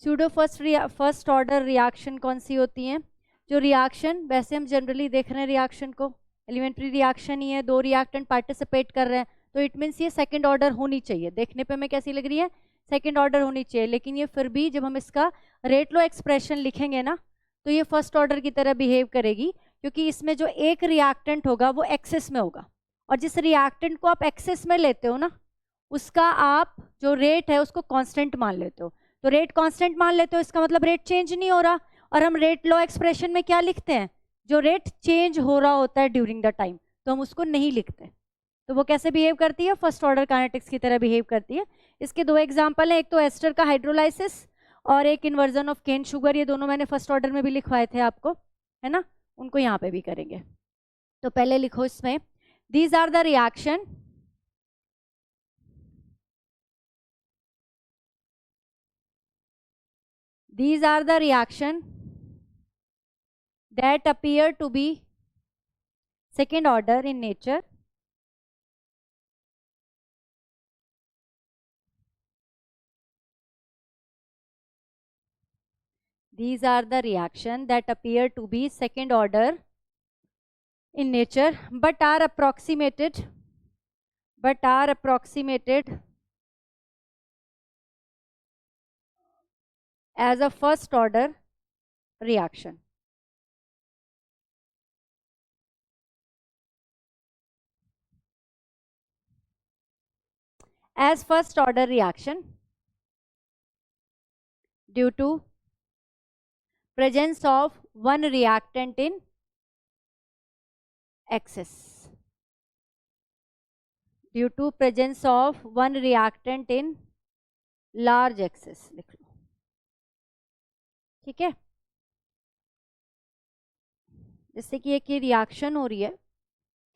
Pseudo first order reaction कौन सी होती हैं? जो रिएक्शन, वैसे हम जनरली देख रहे हैं रिएक्शन को, एलिमेंट्री रिएक्शन ही है, दो रिएक्टेंट पार्टिसिपेट कर रहे हैं, तो इट मीन्स ये सेकंड ऑर्डर होनी चाहिए। देखने पे हमें कैसी लग रही है? सेकंड ऑर्डर होनी चाहिए, लेकिन ये फिर भी जब हम इसका रेट लॉ एक्सप्रेशन लिखेंगे ना, तो ये फर्स्ट ऑर्डर की तरह बिहेव करेगी, क्योंकि इसमें जो एक रिएक्टेंट होगा वो एक्सेस में होगा, और जिस रिएक्टेंट को आप एक्सेस में लेते हो ना, उसका आप जो रेट है उसको कांस्टेंट मान लेते हो। तो रेट कांस्टेंट मान लेते हो, इसका मतलब रेट चेंज नहीं हो रहा। और हम रेट लॉ एक्सप्रेशन में क्या लिखते हैं? जो रेट चेंज हो रहा होता है ड्यूरिंग द टाइम, तो हम उसको नहीं लिखते। तो वो कैसे बिहेव करती है? फर्स्ट ऑर्डर काइनेटिक्स की तरह बिहेव करती है। इसके दो एग्जांपल हैं, एक तो एस्टर का हाइड्रोलाइसिस और एक इन्वर्जन ऑफ केन शुगर। ये दोनों मैंने फर्स्ट ऑर्डर में भी लिखवाए थे आपको, है ना, उनको यहाँ पे भी करेंगे। तो पहले लिखो इसमें, these are the reaction that appear to be second order in nature. These are the reaction that appear to be second order in nature, but are approximated as a first order reaction. As first order reaction due to presence of one reactant in excess. Due to presence of one reactant in large excess, लिख लो, ठीक है। जैसे कि एक ये reaction हो रही है,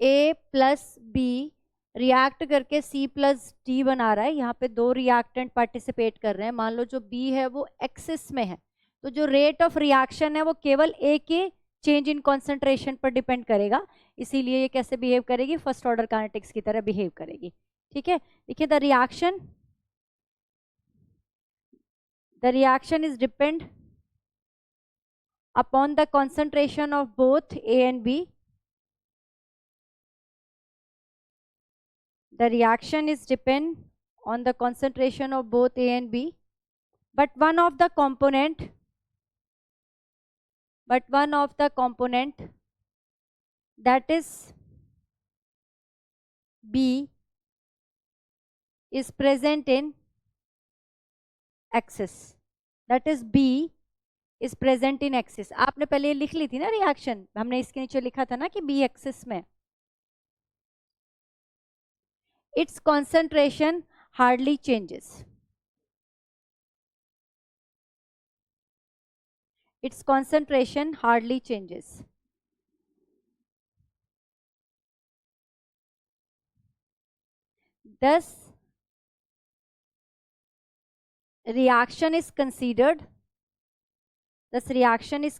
A प्लस बी रिएक्ट करके C प्लस डी बना रहा है। यहाँ पे दो रिएक्टेंट पार्टिसिपेट कर रहे हैं। मान लो जो B है वो एक्सिस में है, तो जो रेट ऑफ रिएक्शन है वो केवल A के चेंज इन कॉन्सेंट्रेशन पर डिपेंड करेगा, इसीलिए ये कैसे बिहेव करेगी? फर्स्ट ऑर्डर काइनेटिक्स की तरह बिहेव करेगी, ठीक है। देखिए, the reaction is depend upon the concentration of both A and B. The reaction is depend on the concentration of both A and B, but one of the component that is B is present in excess. That is B is present in excess. आपने पहले लिख ली थी ना reaction, हमने इसके नीचे लिखा था ना कि B एक्सेस में। Its concentration hardly changes. Its concentration hardly changes. Thus, reaction is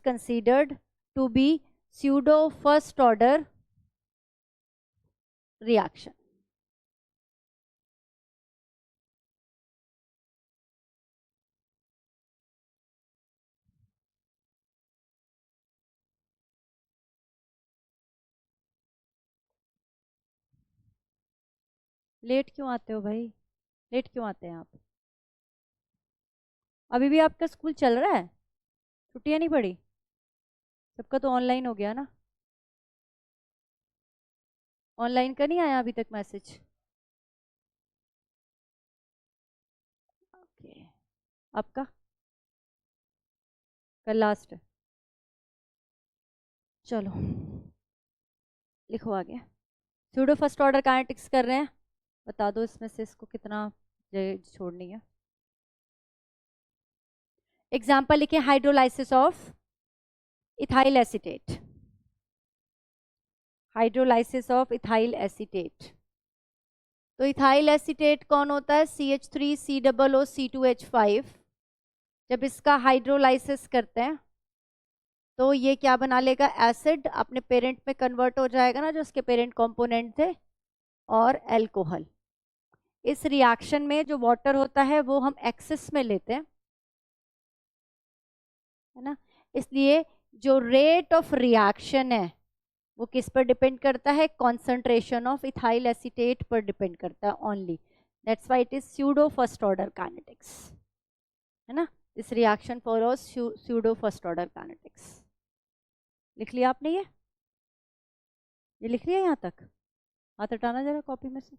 considered to be pseudo first order reaction. Late क्यों आते हो भाई? लेट क्यों आते हैं आप? अभी भी आपका स्कूल चल रहा है? छुट्टियां नहीं पड़ी? सबका तो ऑनलाइन हो गया ना? ऑनलाइन का नहीं आया अभी तक मैसेज? ओके, आपका कल लास्ट है। चलो लिखो आगे। स्यूडो फर्स्ट ऑर्डर काइनेटिक्स कर रहे हैं, बता दो इसमें से इसको कितना जगह छोड़नी है। एग्जाम्पल लिखे, hydrolysis of ethyl acetate. Hydrolysis of ethyl acetate. तो इथाइल एसीटेट कौन होता है? CH3COO C2H5। जब इसका हाइड्रोलाइसिस करते हैं तो ये क्या बना लेगा? एसिड अपने पेरेंट में कन्वर्ट हो जाएगा ना, जो उसके पेरेंट कंपोनेंट थे, और एल्कोहल। इस रिएक्शन में जो वाटर होता है वो हम एक्सेस में लेते हैं, है ना। इसलिए जो रेट ऑफ रिएक्शन है वो किस पर डिपेंड करता है, कॉन्सेंट्रेशन ऑफ इथाइल एसीटेट पर डिपेंड करता है only. That's why it is pseudo first order kinetics, है ना। This reaction follows pseudo first order kinetics. लिख लिया आपने ये लिख लिया यहाँ तक? हाथ हटाना जरा कॉपी में से।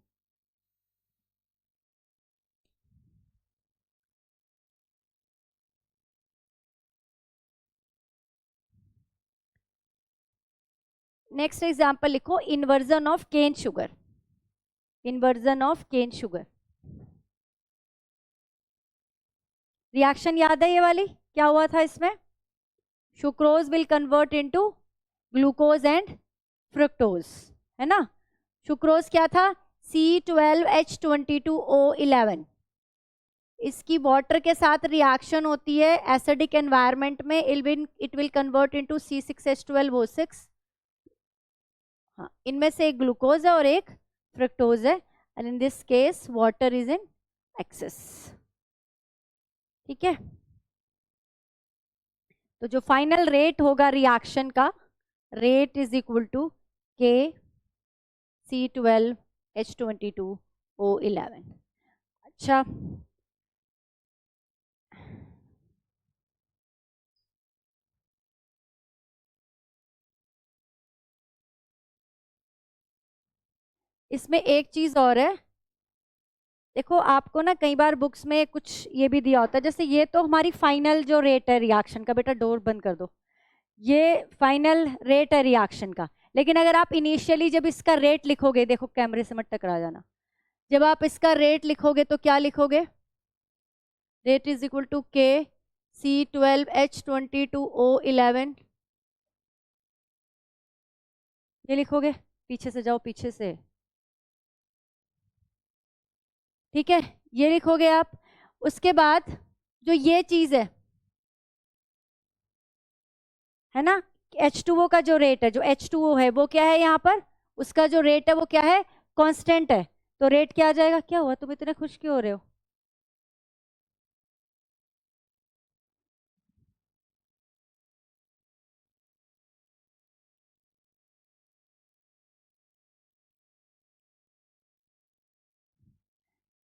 नेक्स्ट एग्जाम्पल लिखो, inversion of cane sugar. Inversion of cane sugar reaction याद है ये वाली? क्या हुआ था इसमें? Sucrose will convert into glucose and fructose, है ना। सुक्रोज क्या था? C12H22O11। इसकी वाटर के साथ रिएक्शन होती है एसिडिक एनवायरनमेंट में, it will convert into C6H12O6। हाँ, इनमें से एक ग्लूकोज है और एक फ्रुक्टोज है, and in this case water is in excess. ठीक है, तो जो फाइनल रेट होगा रिएक्शन का, rate is equal to K C12H22O11। अच्छा, इसमें एक चीज और है। देखो आपको ना कई बार बुक्स में कुछ ये भी दिया होता है, जैसे ये तो हमारी फाइनल जो रेट है रिएक्शन का, बेटा डोर बंद कर दो, ये फाइनल रेट है रिएक्शन का। लेकिन अगर आप इनिशियली जब इसका रेट लिखोगे, देखो कैमरे से मत टकरा जाना, जब आप इसका रेट लिखोगे तो क्या लिखोगे? Rate is equal to K C12H22O11, ये लिखोगे। पीछे से जाओ, पीछे से, ठीक है, ये लिखोगे आप। उसके बाद जो ये चीज है ना, H2O का जो रेट है, जो H2O है वो क्या है यहाँ पर, उसका जो रेट है वो क्या है? कांस्टेंट है। तो रेट क्या आ जाएगा? क्या हुआ, तुम इतने खुश क्यों हो रहे हो?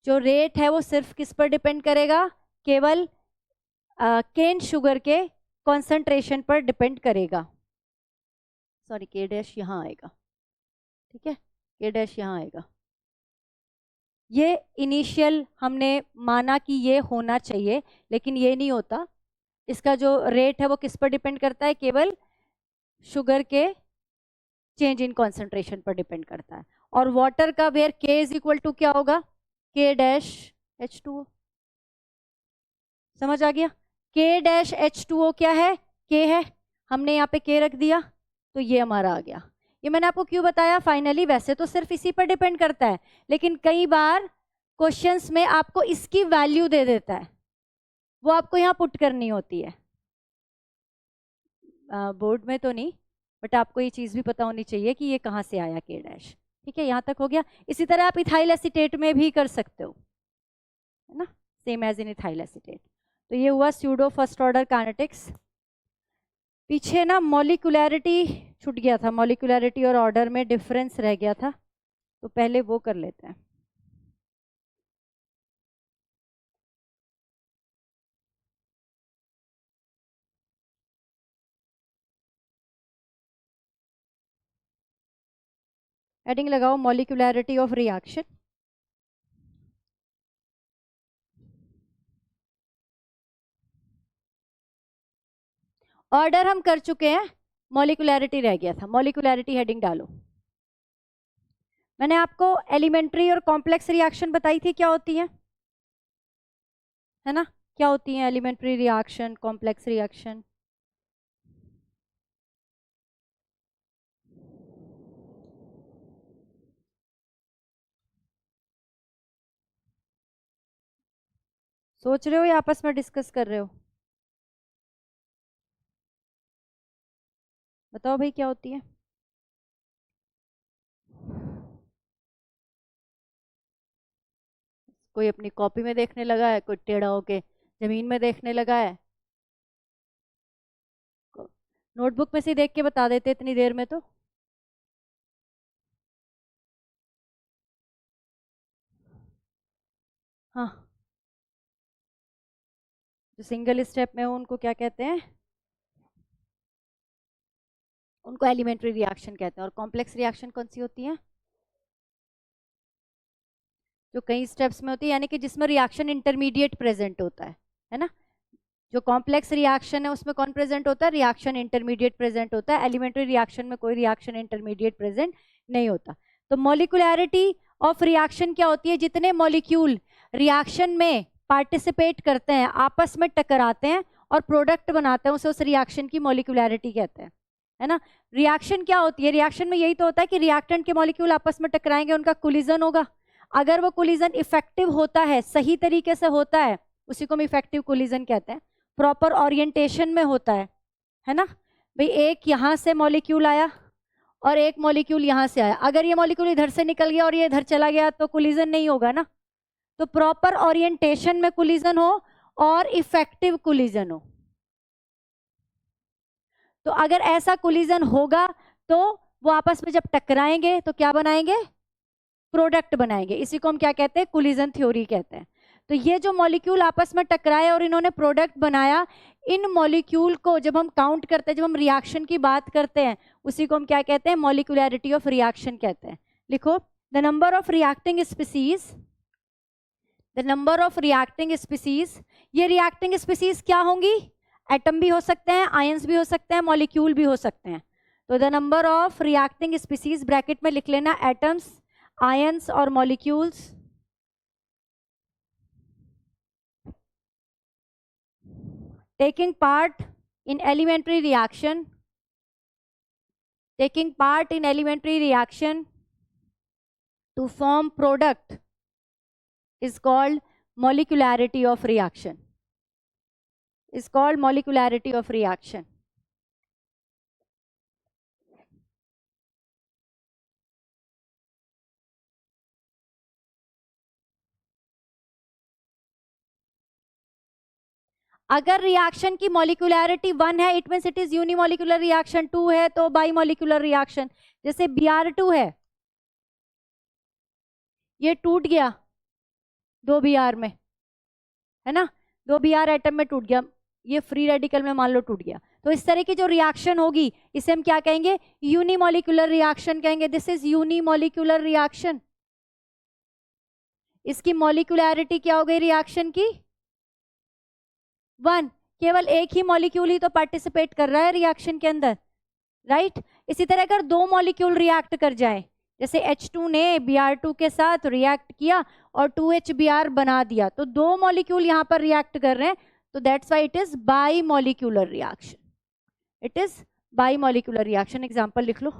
जो रेट है वो सिर्फ किस पर डिपेंड करेगा? केवल केन शुगर के कॉन्सेंट्रेशन पर डिपेंड करेगा। सॉरी, के डैश यहाँ आएगा, ठीक है, के डैश यहाँ आएगा। ये इनिशियल हमने माना कि ये होना चाहिए, लेकिन ये नहीं होता। इसका जो रेट है वो किस पर डिपेंड करता है? केवल शुगर के चेंज इन कॉन्सेंट्रेशन पर डिपेंड करता है। और वाटर का वेयर के इज इक्वल टू क्या होगा? के डैश H2O। समझ आ गया? के डैश H2O क्या है? के है, हमने यहाँ पे के रख दिया, तो ये हमारा आ गया। ये मैंने आपको क्यों बताया? फाइनली वैसे तो सिर्फ इसी पर डिपेंड करता है, लेकिन कई बार क्वेश्चंस में आपको इसकी वैल्यू दे देता है, वो आपको यहाँ पुट करनी होती है। बोर्ड में तो नहीं, बट आपको ये चीज़ भी पता होनी चाहिए कि ये कहाँ से आया के डैश। ठीक है, यहाँ तक हो गया। इसी तरह आप इथाइल एसीटेट में भी कर सकते हो, है ना, same as in ethyl acetate. तो ये हुआ स्यूडो फर्स्ट ऑर्डर काइनेटिक्स। पीछे ना मॉलिक्यूलैरिटी छूट गया था, मॉलिक्यूलैरिटी और ऑर्डर में डिफरेंस रह गया था, तो पहले वो कर लेते हैं। हेडिंग लगाओ मॉलिक्यूलैरिटी ऑफ रिएक्शन। ऑर्डर हम कर चुके हैं, मॉलिक्यूलैरिटी रह गया था। मॉलिक्यूलैरिटी हेडिंग डालो। मैंने आपको एलिमेंट्री और कॉम्प्लेक्स रिएक्शन बताई थी क्या होती है ना, क्या होती है एलिमेंट्री रिएक्शन, कॉम्प्लेक्स रिएक्शन? सोच रहे हो या आपस में डिस्कस कर रहे हो? बताओ भाई क्या होती है? कोई अपनी कॉपी में देखने लगा है, कोई टेढ़ा होके जमीन में देखने लगा है। नोटबुक में से देख के बता देते इतनी देर में तो। हाँ, जो सिंगल स्टेप में हो उनको क्या कहते हैं? उनको एलिमेंट्री रिएक्शन कहते हैं। और कॉम्प्लेक्स रिएक्शन कौन सी होती है? जो कई स्टेप्स में होती है, यानी कि जिसमें रिएक्शन इंटरमीडिएट प्रेजेंट होता है ना। जो कॉम्प्लेक्स रिएक्शन है उसमें कौन प्रेजेंट होता है? रिएक्शन इंटरमीडिएट प्रेजेंट होता है। एलिमेंट्री रिएक्शन में कोई रिएक्शन इंटरमीडिएट प्रेजेंट नहीं होता। तो मॉलिक्यूलैरिटी ऑफ रिएक्शन क्या होती है? जितने मॉलिक्यूल रिएक्शन में पार्टिसिपेट करते हैं, आपस में टकराते हैं और प्रोडक्ट बनाते हैं, उसे उस रिएक्शन की मॉलिक्यूलैरिटी कहते हैं, है ना। रिएक्शन क्या होती है? रिएक्शन में यही तो होता है कि रिएक्टेंट के मॉलिक्यूल आपस में टकराएंगे, उनका कोलिजन होगा। अगर वो कोलिजन इफेक्टिव होता है, सही तरीके से होता है, उसी को हम इफेक्टिव कोलिजन कहते हैं। प्रॉपर ओरिएंटेशन में होता है ना। भाई एक यहां से मॉलिक्यूल आया और एक मॉलिक्यूल यहां से आया, अगर ये मॉलिक्यूल इधर से निकल गया और ये इधर चला गया तो कोलिजन नहीं होगा ना। तो प्रॉपर ओरिएंटेशन में कोलिजन हो और इफेक्टिव कोलिजन हो। तो अगर ऐसा कोलिजन होगा तो वो आपस में जब टकराएंगे तो क्या बनाएंगे? प्रोडक्ट बनाएंगे। इसी को हम क्या कहते हैं? कोलिजन थ्योरी कहते हैं। तो ये जो मॉलिक्यूल आपस में टकराए और इन्होंने प्रोडक्ट बनाया, इन मॉलिक्यूल को जब हम काउंट करते हैं, जब हम रिएक्शन की बात करते हैं, उसी को हम क्या कहते हैं? मॉलिक्यूलैरिटी ऑफ रिएक्शन कहते हैं। लिखो, the number of reacting species, the number of reacting species. ये रिएक्टिंग स्पीसीज क्या होंगी? एटम भी हो सकते हैं, आयंस भी हो सकते हैं, मॉलिक्यूल भी हो सकते हैं। तो the number of reacting species, bracket में लिख लेना एटम्स, आयंस और molecules, taking part in elementary reaction, taking part in elementary reaction to form product is called molecularity of reaction, is called molecularity of reaction. अगर reaction की मॉलिक्यूलैरिटी 1 है, it means it is unimolecular reaction. 2 है तो बाईमॉलिक्यूलर reaction. जैसे Br2 है, ये टूट गया 2 Br में, है ना। 2 Br एटम में टूट गया, ये फ्री रेडिकल में मान लो टूट गया। तो इस तरह की जो रिएक्शन होगी इसे हम क्या कहेंगे? यूनिमॉलिक्यूलर रिएक्शन कहेंगे। This is unimolecular reaction. इसकी मॉलिक्यूलैरिटी क्या हो गई रिएक्शन की? 1। केवल एक ही मॉलिक्यूल ही तो पार्टिसिपेट कर रहा है रिएक्शन के अंदर, राइट। इसी तरह अगर 2 मॉलिक्यूल रिएक्ट कर जाए, जैसे H2 ने Br2 के साथ रिएक्ट किया और 2HBr बना दिया, तो 2 मॉलिक्यूल यहां पर रिएक्ट कर रहे हैं, तो that's why it is bimolecular reaction. It is bimolecular reaction. Example लिख लो।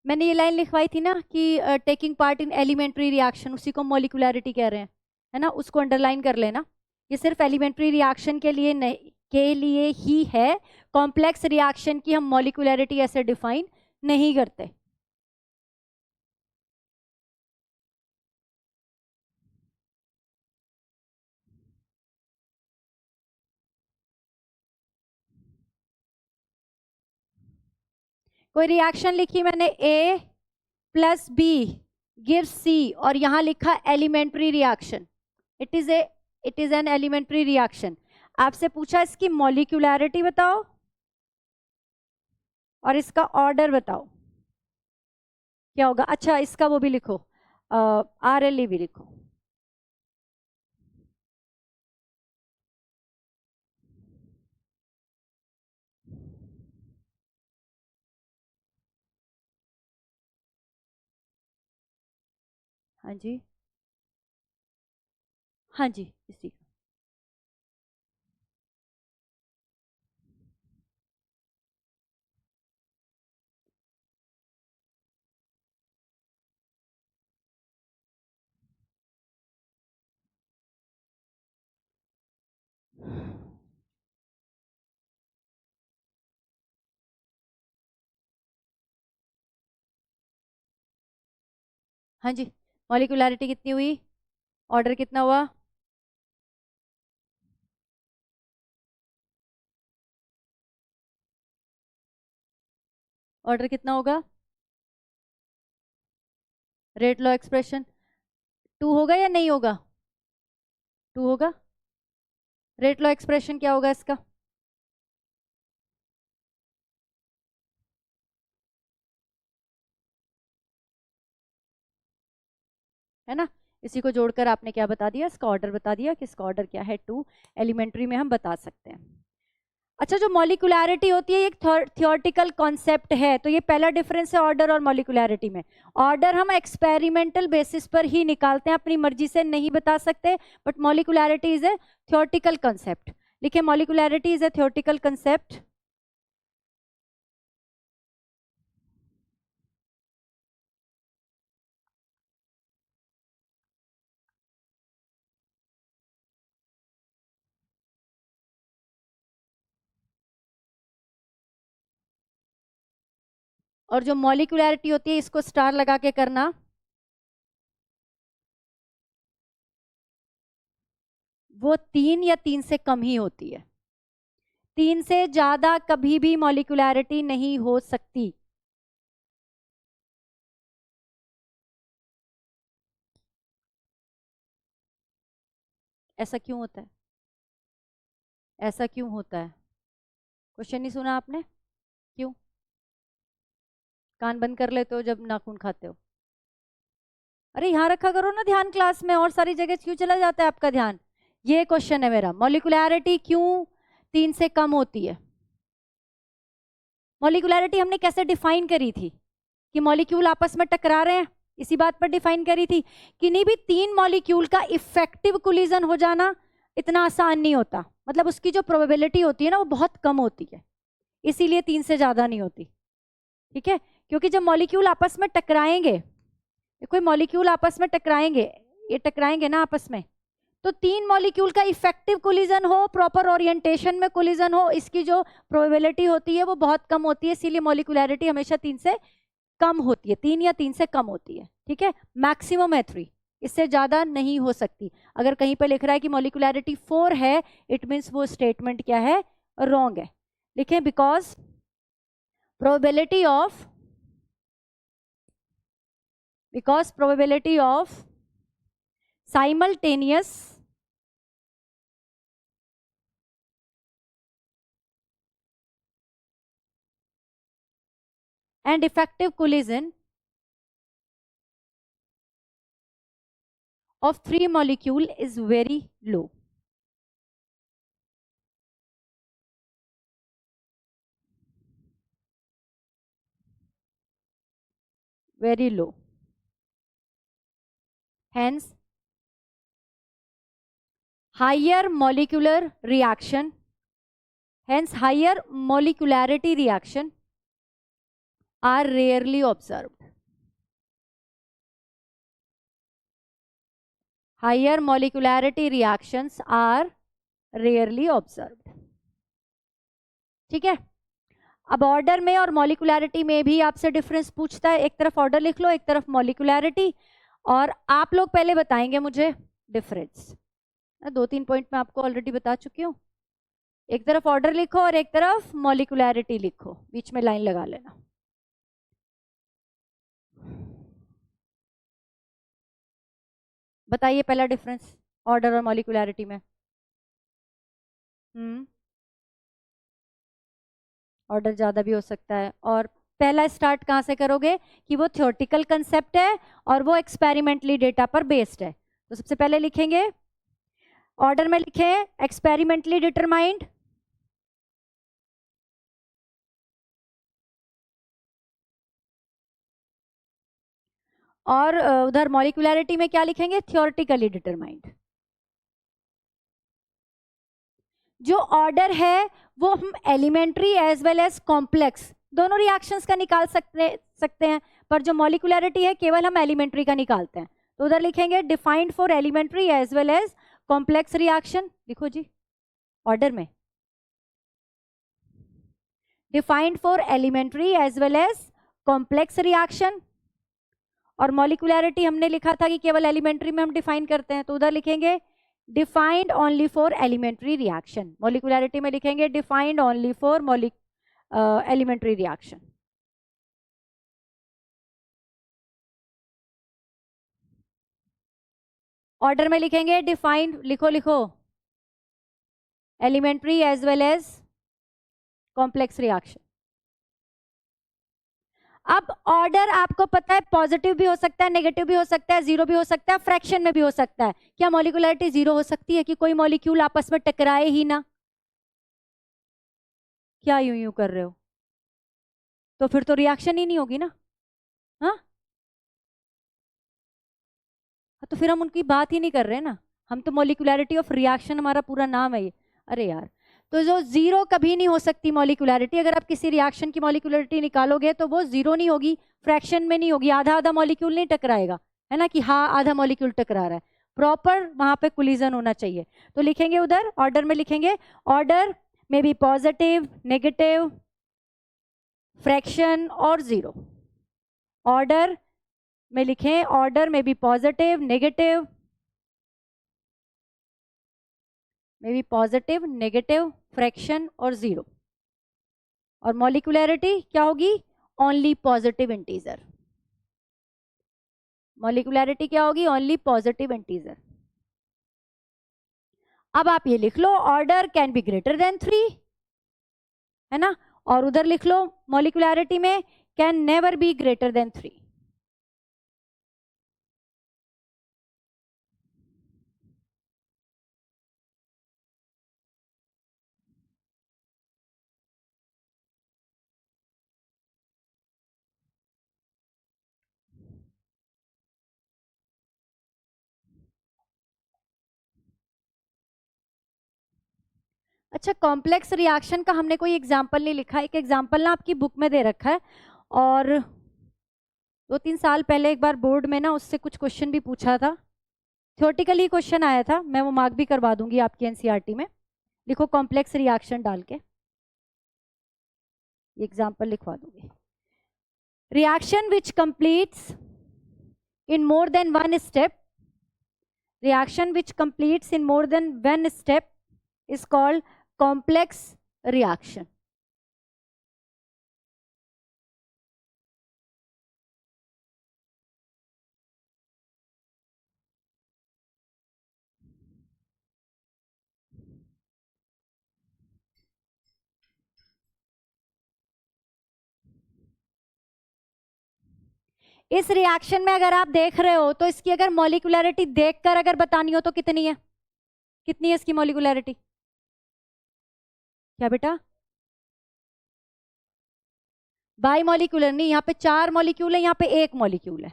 मैंने ये लाइन लिखवाई थी ना कि taking part in elementary reaction, उसी को मॉलिक्यूलैरिटी कह रहे हैं, है ना। उसको अंडरलाइन कर लेना। ये सिर्फ एलिमेंट्री रिएक्शन के लिए नहीं, के लिए ही है। कॉम्प्लेक्स रिएक्शन की हम मॉलिक्यूलैरिटी ऐसे डिफाइन नहीं करते। कोई रिएक्शन लिखी मैंने, A plus B gives C, और यहां लिखा elementary reaction. It is an elementary reaction. आपसे पूछा इसकी मॉलिक्यूलैरिटी बताओ और इसका ऑर्डर बताओ, क्या होगा? अच्छा, इसका वो भी लिखो, RLE भी लिखो। हाँ जी, हाँ जी, इसी का। हाँ जी, मॉलिक्यूलैरिटी कितनी हुई, ऑर्डर कितना हुआ, ऑर्डर कितना होगा, रेट लॉ एक्सप्रेशन 2 होगा या नहीं होगा, 2 होगा। रेट लॉ एक्सप्रेशन क्या होगा इसका, है ना। इसी को जोड़कर आपने क्या बता दिया, इसका ऑर्डर बता दिया कि इसका ऑर्डर क्या है 2। एलिमेंट्री में हम बता सकते हैं। अच्छा, जो मॉलिक्यूलैरिटी होती है एक थियोरेटिकल कॉन्सेप्ट है, तो ये पहला डिफरेंस है ऑर्डर और मॉलिक्यूलैरिटी में। ऑर्डर हम एक्सपेरिमेंटल बेसिस पर ही निकालते हैं, अपनी मर्जी से नहीं बता सकते, but molecularity is a theoretical concept. लिखे, molecularity is a theoretical concept और जो मॉलिक्यूलैरिटी होती है इसको स्टार लगा के करना, वो 3 या 3 से कम ही होती है। 3 से ज्यादा कभी भी मॉलिक्यूलैरिटी नहीं हो सकती। ऐसा क्यों होता है, ऐसा क्यों होता है, क्वेश्चन नहीं सुना आपने, क्यों, कान बंद कर लेते हो जब नाखून खाते हो, अरे यहाँ रखा करो ना ध्यान क्लास में, और सारी जगह क्यों चला जाता है आपका ध्यान। ये क्वेश्चन है मेरा, मॉलिक्यूलैरिटी क्यों 3 से कम होती है। मॉलिक्यूलैरिटी हमने कैसे डिफाइन करी थी, कि मॉलिक्यूल आपस में टकरा रहे हैं, इसी बात पर डिफाइन करी थी। किन्हीं भी 3 मॉलिक्यूल का इफेक्टिव कोलिजन हो जाना इतना आसान नहीं होता, मतलब उसकी जो प्रोबेबिलिटी होती है ना वो बहुत कम होती है, इसीलिए 3 से ज्यादा नहीं होती। ठीक है, क्योंकि जब मॉलिक्यूल आपस में टकराएंगे, कोई मॉलिक्यूल आपस में टकराएंगे, ये टकराएंगे ना आपस में, तो 3 मॉलिक्यूल का इफेक्टिव कोलिजन हो, प्रॉपर ओरिएंटेशन में कोलिजन हो, इसकी जो प्रोबेबिलिटी होती है वो बहुत कम होती है, इसीलिए मॉलिक्यूलैरिटी हमेशा 3 से कम होती है, 3 या 3 से कम होती है। ठीक है, मैक्सिमम है 3, इससे ज्यादा नहीं हो सकती। अगर कहीं पर लिख रहा है कि मॉलिक्यूलैरिटी 4 है, इट मीन्स वो स्टेटमेंट क्या है, रॉन्ग है। लिखें, because probability of simultaneous and effective collision of 3 molecule is very low. Very low. Hence, higher molecular reaction, hence higher molecularity reaction are rarely observed. Higher molecularity reactions are rarely observed. ठीक है, अब order में और मॉलिक्यूलैरिटी में भी आपसे difference पूछता है, एक तरफ ऑर्डर लिख लो, एक तरफ मॉलिक्यूलैरिटी, और आप लोग पहले बताएंगे मुझे डिफरेंस। 2-3 पॉइंट मैं आपको ऑलरेडी बता चुकी हूँ, एक तरफ ऑर्डर लिखो और एक तरफ मॉलिक्यूलैरिटी लिखो, बीच में लाइन लगा लेना। बताइए पहला डिफरेंस ऑर्डर और मॉलिक्यूलैरिटी में। ऑर्डर ज़्यादा भी हो सकता है, और पहला स्टार्ट कहाँ से करोगे कि वो थ्योरेटिकल कंसेप्ट है और वो एक्सपेरिमेंटली डेटा पर बेस्ड है। तो सबसे पहले लिखेंगे ऑर्डर में, लिखें एक्सपेरिमेंटली डिटरमाइंड, और उधर मॉलिक्यूलैरिटी में क्या लिखेंगे, थ्योरेटिकली डिटरमाइंड। जो ऑर्डर है वो हम elementary as well as complex दोनों रिएक्शंस का निकाल सकते हैं, पर जो मॉलिक्यूलैरिटी है केवल हम एलिमेंट्री का निकालते हैं। तो उधर लिखेंगे defined for elementary as well as complex reaction, लिखो जी ऑर्डर में, defined for elementary as well as complex reaction, और मॉलिक्यूलैरिटी हमने लिखा था कि केवल एलिमेंट्री में हम डिफाइन करते हैं, तो उधर लिखेंगे defined only for elementary reaction. Molecularity में लिखेंगे defined only for elementary reaction. Order में लिखेंगे डिफाइंड, लिखो लिखो, elementary as well as complex reaction. अब ऑर्डर आपको पता है पॉजिटिव भी हो सकता है, नेगेटिव भी हो सकता है, जीरो भी हो सकता है, फ्रैक्शन में भी हो सकता है। क्या मॉलिक्यूलैरिटी जीरो हो सकती है कि कोई मॉलिक्यूल आपस में टकराए ही ना? क्या यूं यूं कर रहे हो? तो फिर तो रिएक्शन ही नहीं होगी ना। हाँ, तो फिर हम उनकी बात ही नहीं कर रहे ना, हम तो मॉलिक्यूलैरिटी ऑफ रिएक्शन, हमारा पूरा नाम है ये। अरे यार, तो जो जीरो कभी नहीं हो सकती मॉलिक्यूलैरिटी। अगर आप किसी रिएक्शन की मॉलिक्यूलैरिटी निकालोगे तो वो जीरो नहीं होगी, फ्रैक्शन में नहीं होगी, आधा आधा मॉलिक्यूल नहीं टकराएगा, है ना, कि हाँ आधा मॉलिक्यूल टकरा रहा है, प्रॉपर वहां पे कोलिजन होना चाहिए। तो लिखेंगे उधर ऑर्डर में लिखेंगे ऑर्डर में बी पॉजिटिव, नेगेटिव, फ्रैक्शन और जीरो। ऑर्डर में लिखें ऑर्डर में बी पॉजिटिव, नेगेटिव, में बी पॉजिटिव, नेगेटिव, फ्रैक्शन और जीरो। और मॉलिक्यूलैरिटी क्या होगी? Only positive integer. मॉलिक्यूलैरिटी क्या होगी? Only positive integer. अब आप ये लिख लो order can be greater than 3, है ना, और उधर लिख लो मॉलिक्यूलैरिटी में can never be greater than 3। अच्छा, कॉम्प्लेक्स रिएक्शन का हमने कोई एग्जाम्पल नहीं लिखा। एक एग्जाम्पल ना आपकी बुक में दे रखा है, और 2-3 साल पहले एक बार बोर्ड में ना उससे कुछ क्वेश्चन भी पूछा था, थ्योरेटिकली क्वेश्चन आया था। मैं वो मार्क भी करवा दूंगी आपकी एनसीईआरटी में। लिखो कॉम्प्लेक्स रिएक्शन डाल के, एग्जाम्पल लिखवा दूंगी। Reaction which completes in more than one step, reaction which completes in more than one step is called complex reaction. इस रिएक्शन में अगर आप देख रहे हो तो इसकी अगर मॉलिक्यूलैरिटी देखकर अगर बतानी हो तो कितनी है? कितनी है इसकी मॉलिक्यूलैरिटी? क्या बेटा? बाई मॉलिक्यूलर नहीं, यहाँ पे 4 मॉलिक्यूल है, यहाँ पे 1 मॉलिक्यूल है,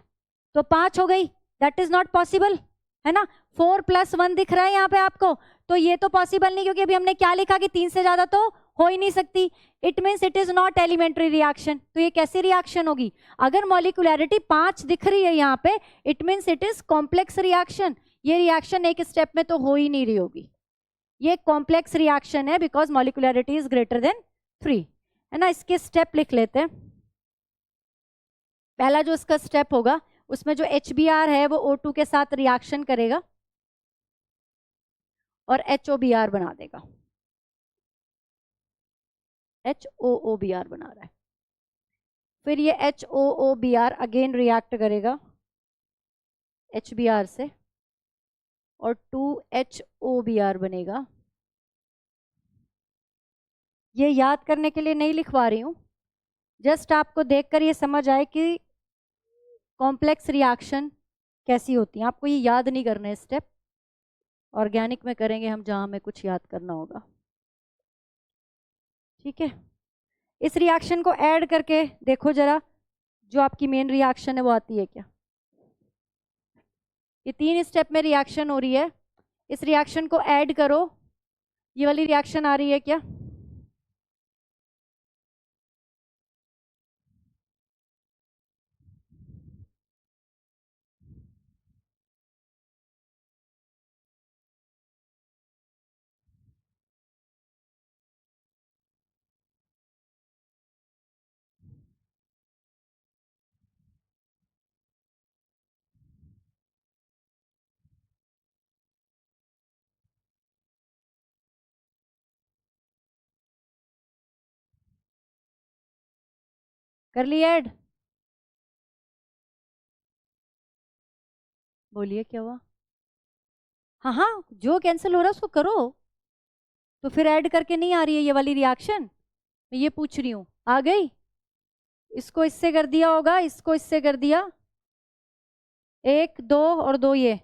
तो 5 हो गई। दैट इज नॉट पॉसिबल, है ना। 4+1 दिख रहा है यहाँ पे आपको, तो ये तो पॉसिबल नहीं, क्योंकि अभी हमने क्या लिखा कि 3 से ज्यादा तो हो ही नहीं सकती। It means it is not elementary reaction. तो ये कैसी रिएक्शन होगी? अगर मॉलिक्यूलैरिटी 5 दिख रही है यहाँ पे, it means it is complex reaction. ये रिएक्शन एक स्टेप में तो हो ही नहीं रही होगी, ये कॉम्प्लेक्स रिएक्शन है, बिकॉज मॉलिक्यूलैरिटी इज ग्रेटर देन 3, है ना। इसके स्टेप लिख लेते हैं। पहला जो इसका स्टेप होगा उसमें जो HBr है वो O2 के साथ रिएक्शन करेगा और HOBr बना देगा। HOOBr बना रहा है। फिर ये HOOBr अगेन रिएक्ट करेगा HBr से और 2HOBr बनेगा। ये याद करने के लिए नहीं लिखवा रही हूं, जस्ट आपको देखकर ये समझ आए कि कॉम्प्लेक्स रिएक्शन कैसी होती है। आपको ये याद नहीं करने स्टेप, ऑर्गेनिक में करेंगे हम जहां हमें कुछ याद करना होगा, ठीक है। इस रिएक्शन को ऐड करके देखो जरा, जो आपकी मेन रिएक्शन है वो आती है क्या? ये 3 स्टेप में रिएक्शन हो रही है, इस रिएक्शन को ऐड करो, ये वाली रिएक्शन आ रही है क्या? कर ली ऐड? बोलिए क्या हुआ? हाँ हाँ, जो कैंसिल हो रहा है उसको करो। तो फिर ऐड करके नहीं आ रही है ये वाली रिएक्शन? मैं ये पूछ रही हूँ, आ गई? इसको इससे कर दिया होगा, इसको इससे कर दिया, 1 2 और 2 ये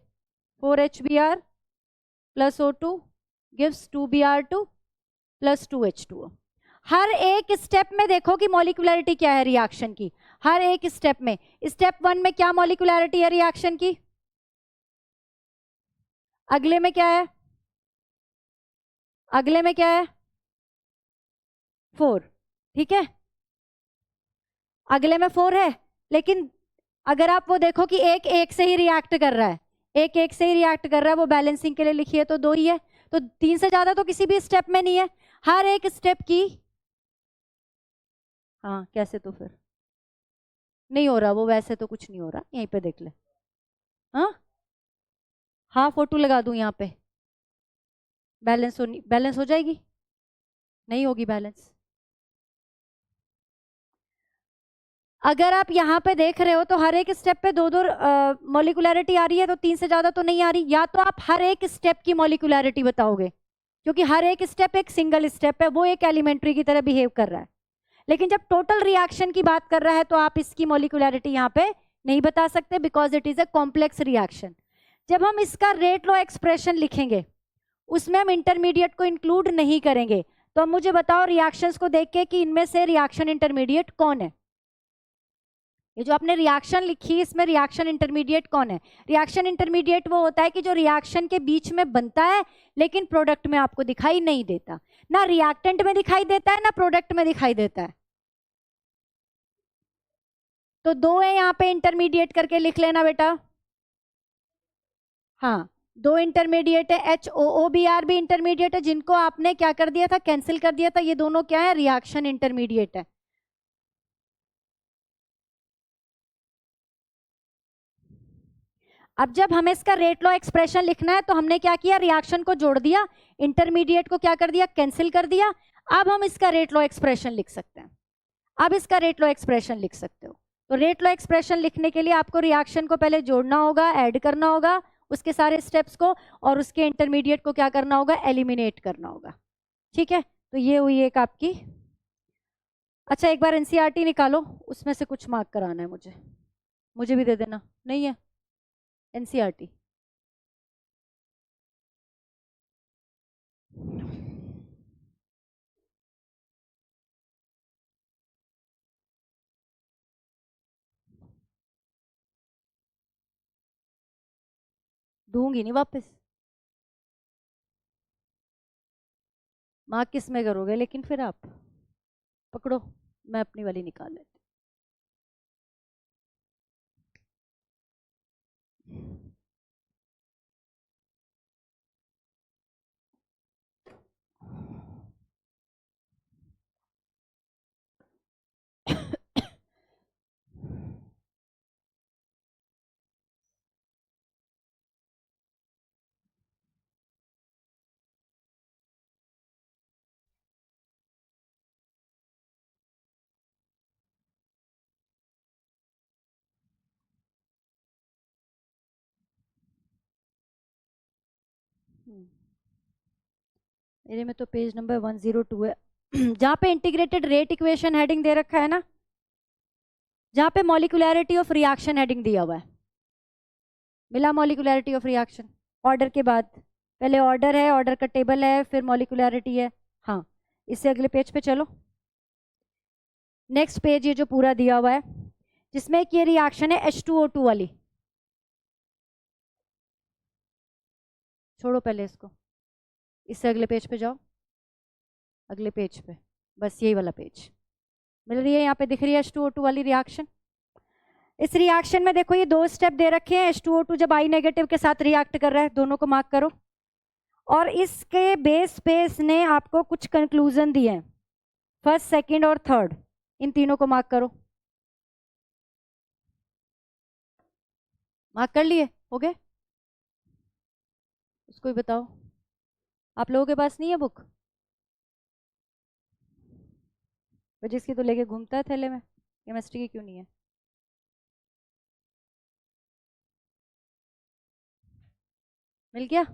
4 HBr plus O2 gives 2Br2 plus 2H2O। हर एक स्टेप में देखो कि मॉलिक्यूलरिटी क्या है रिएक्शन की, हर एक स्टेप में। स्टेप 1 में क्या मॉलिक्यूलरिटी है रिएक्शन की, अगले में क्या है, अगले में क्या है, 4। ठीक है, अगले में 4 है। लेकिन अगर आप वो देखो कि एक एक से ही रिएक्ट कर रहा है, एक एक से ही रिएक्ट कर रहा है, वो बैलेंसिंग के लिए लिखिए तो 2 ही है, तो 3 से ज्यादा तो किसी भी स्टेप में नहीं है। हर एक स्टेप की, हाँ कैसे, तो फिर नहीं हो रहा वो, वैसे तो कुछ नहीं हो रहा, यहीं पे देख ले। हाँ, हाफ O2 लगा दूं यहाँ पे, बैलेंस हो जाएगी? नहीं होगी बैलेंस। अगर आप यहाँ पे देख रहे हो तो हर एक स्टेप पे 2 2 मॉलिक्यूलरिटी आ रही है, तो 3 से ज्यादा तो नहीं आ रही। या तो आप हर एक स्टेप की मॉलिक्यूलरिटी बताओगे, क्योंकि हर एक स्टेप एक सिंगल स्टेप है, वो एक एलिमेंट्री की तरह बिहेव कर रहा है। लेकिन जब टोटल रिएक्शन की बात कर रहा है तो आप इसकी मॉलिक्यूलरिटी यहाँ पे नहीं बता सकते, because it is a complex reaction. जब हम इसका रेट लॉ एक्सप्रेशन लिखेंगे उसमें हम इंटरमीडिएट को इंक्लूड नहीं करेंगे। तो अब मुझे बताओ रिएक्शंस को देख के कि इनमें से रिएक्शन इंटरमीडिएट कौन है। ये जो आपने रिएक्शन लिखी इसमें रिएक्शन इंटरमीडिएट कौन है? रिएक्शन इंटरमीडिएट वो होता है कि जो रिएक्शन के बीच में बनता है लेकिन प्रोडक्ट में आपको दिखाई नहीं देता, ना रिएक्टेंट में दिखाई देता है ना प्रोडक्ट में दिखाई देता है। तो 2 है यहाँ पे, इंटरमीडिएट करके लिख लेना बेटा। हाँ, 2 इंटरमीडिएट है, HOOBr भी इंटरमीडिएट है, जिनको आपने क्या कर दिया था, कैंसिल कर दिया था। ये दोनों क्या है, रिएक्शन इंटरमीडिएट है। अब जब हमें इसका रेट लॉ एक्सप्रेशन लिखना है तो हमने क्या किया, रिएक्शन को जोड़ दिया, इंटरमीडिएट को क्या कर दिया, कैंसिल कर दिया। अब हम इसका रेट लॉ एक्सप्रेशन लिख सकते हैं, अब इसका रेट लॉ एक्सप्रेशन लिख सकते हो। तो रेट लॉ एक्सप्रेशन लिखने के लिए आपको रिएक्शन को पहले जोड़ना होगा, ऐड करना होगा उसके सारे स्टेप्स को, और उसके इंटरमीडिएट को क्या करना होगा, एलिमिनेट करना होगा। ठीक है, तो ये हुई एक आपकी। अच्छा, एक बार एनसीईआरटी निकालो, उसमें से कुछ मार्क कराना है मुझे, मुझे भी दे देना। नहीं है एनसीईआरटी? दूंगी नहीं वापस। मार्क किस में करोगे लेकिन फिर आप? पकड़ो, मैं अपनी वाली निकाल लेती हूँ। मेरे में तो पेज नंबर 102 है जहाँ पे इंटीग्रेटेड रेट इक्वेशन हेडिंग दे रखा है ना, जहाँ पे मॉलिक्यूलरिटी ऑफ रिएक्शन हेडिंग दिया हुआ है, मिला मॉलिक्यूलरिटी ऑफ रिएक्शन ऑर्डर के बाद? पहले ऑर्डर है, ऑर्डर का टेबल है, फिर मॉलिक्यूलरिटी है। हाँ, इससे अगले पेज पे चलो। नेक्स्ट पेज ये जो पूरा दिया हुआ है जिसमें एक ये रिएक्शन है H2O2 वाली, छोड़ो पहले इसको, इससे अगले पेज पे जाओ, अगले पेज पे, बस यही वाला पेज मिल रही है, यहाँ पे दिख रही है H2O2 वाली रिएक्शन। इस रिएक्शन में देखो ये 2 स्टेप दे रखे हैं, H2O2 जब I नेगेटिव के साथ रिएक्ट कर रहा है, दोनों को मार्क करो। और इसके बेस पे इसने आपको कुछ कंक्लूजन दिए हैं, फर्स्ट सेकंड और थर्ड, इन तीनों को मार्क करो। मार्क कर लिए, हो गए? उसको ही बताओ, आप लोगों के पास नहीं है बुक? जिसकी तो लेके घूमता है थैले में, केमिस्ट्री की क्यों नहीं है? मिल गया?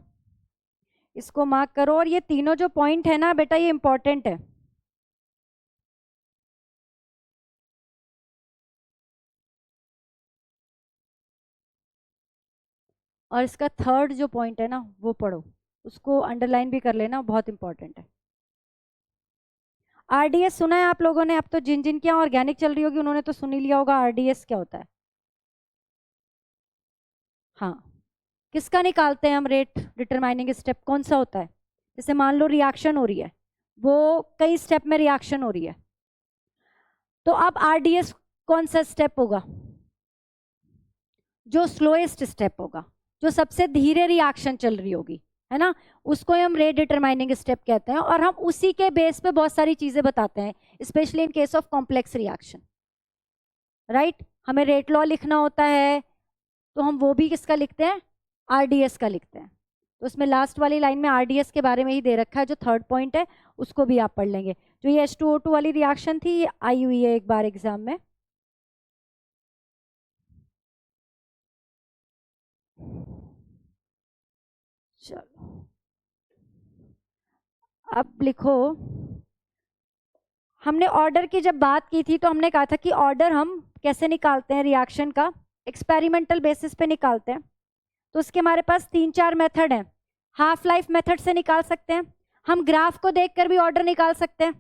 इसको मार्क करो। और ये तीनों जो पॉइंट है ना बेटा, ये इंपॉर्टेंट है। और इसका थर्ड जो पॉइंट है ना वो पढ़ो, उसको अंडरलाइन भी कर लेना, बहुत इंपॉर्टेंट है। आरडीएस सुना है आप लोगों ने? अब तो जिन जिन की ऑर्गेनिक चल रही होगी उन्होंने तो सुन ही लिया होगा आरडीएस क्या होता है। हाँ, किसका निकालते हैं हम रेट डिटरमाइनिंग स्टेप? कौन सा होता है? जैसे मान लो रिएक्शन हो रही है, वो कई स्टेप में रिएक्शन हो रही है, तो अब आरडीएस कौन सा स्टेप होगा? जो स्लोएस्ट स्टेप होगा, जो सबसे धीरे रिएक्शन चल रही होगी, है ना, उसको हम रेट डिटरमाइनिंग स्टेप कहते हैं। और हम उसी के बेस पे बहुत सारी चीजें बताते हैं, specially in case of complex reaction, right. हमें रेट लॉ लिखना होता है तो हम वो भी किसका लिखते हैं? आरडीएस का लिखते हैं। तो उसमें लास्ट वाली लाइन में आरडीएस के बारे में ही दे रखा है, जो थर्ड पॉइंट है उसको भी आप पढ़ लेंगे। जो ये H2O2 वाली रिएक्शन थी, ये आई हुई है एक बार एग्जाम में। चलो अब लिखो, हमने ऑर्डर की जब बात की थी तो हमने कहा था कि ऑर्डर हम कैसे निकालते हैं रिएक्शन का? एक्सपेरिमेंटल बेसिस पे निकालते हैं। तो उसके हमारे पास 3-4 मेथड हैं। हाफ लाइफ मेथड से निकाल सकते हैं, हम ग्राफ को देखकर भी ऑर्डर निकाल सकते हैं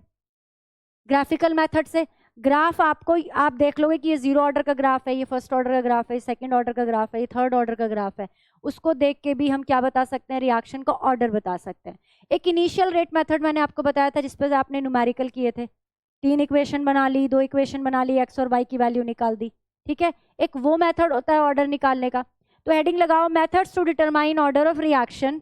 ग्राफिकल मेथड से। ग्राफ आपको, आप देख लोगे कि ये 0 ऑर्डर का ग्राफ है, ये फर्स्ट ऑर्डर का ग्राफ है, सेकंड ऑर्डर का ग्राफ है, ये थर्ड ऑर्डर का ग्राफ है। उसको देख के भी हम क्या बता सकते हैं? रिएक्शन का ऑर्डर बता सकते हैं। एक इनिशियल रेट मेथड मैंने आपको बताया था जिसपे आपने न्यूमेरिकल किए थे, 3 इक्वेशन बना ली, 2 इक्वेशन बना ली, एक्स और वाई की वैल्यू निकाल दी, ठीक है। एक वो मेथड होता है ऑर्डर निकालने का। तो हेडिंग लगाओ, methods to determine order of reaction.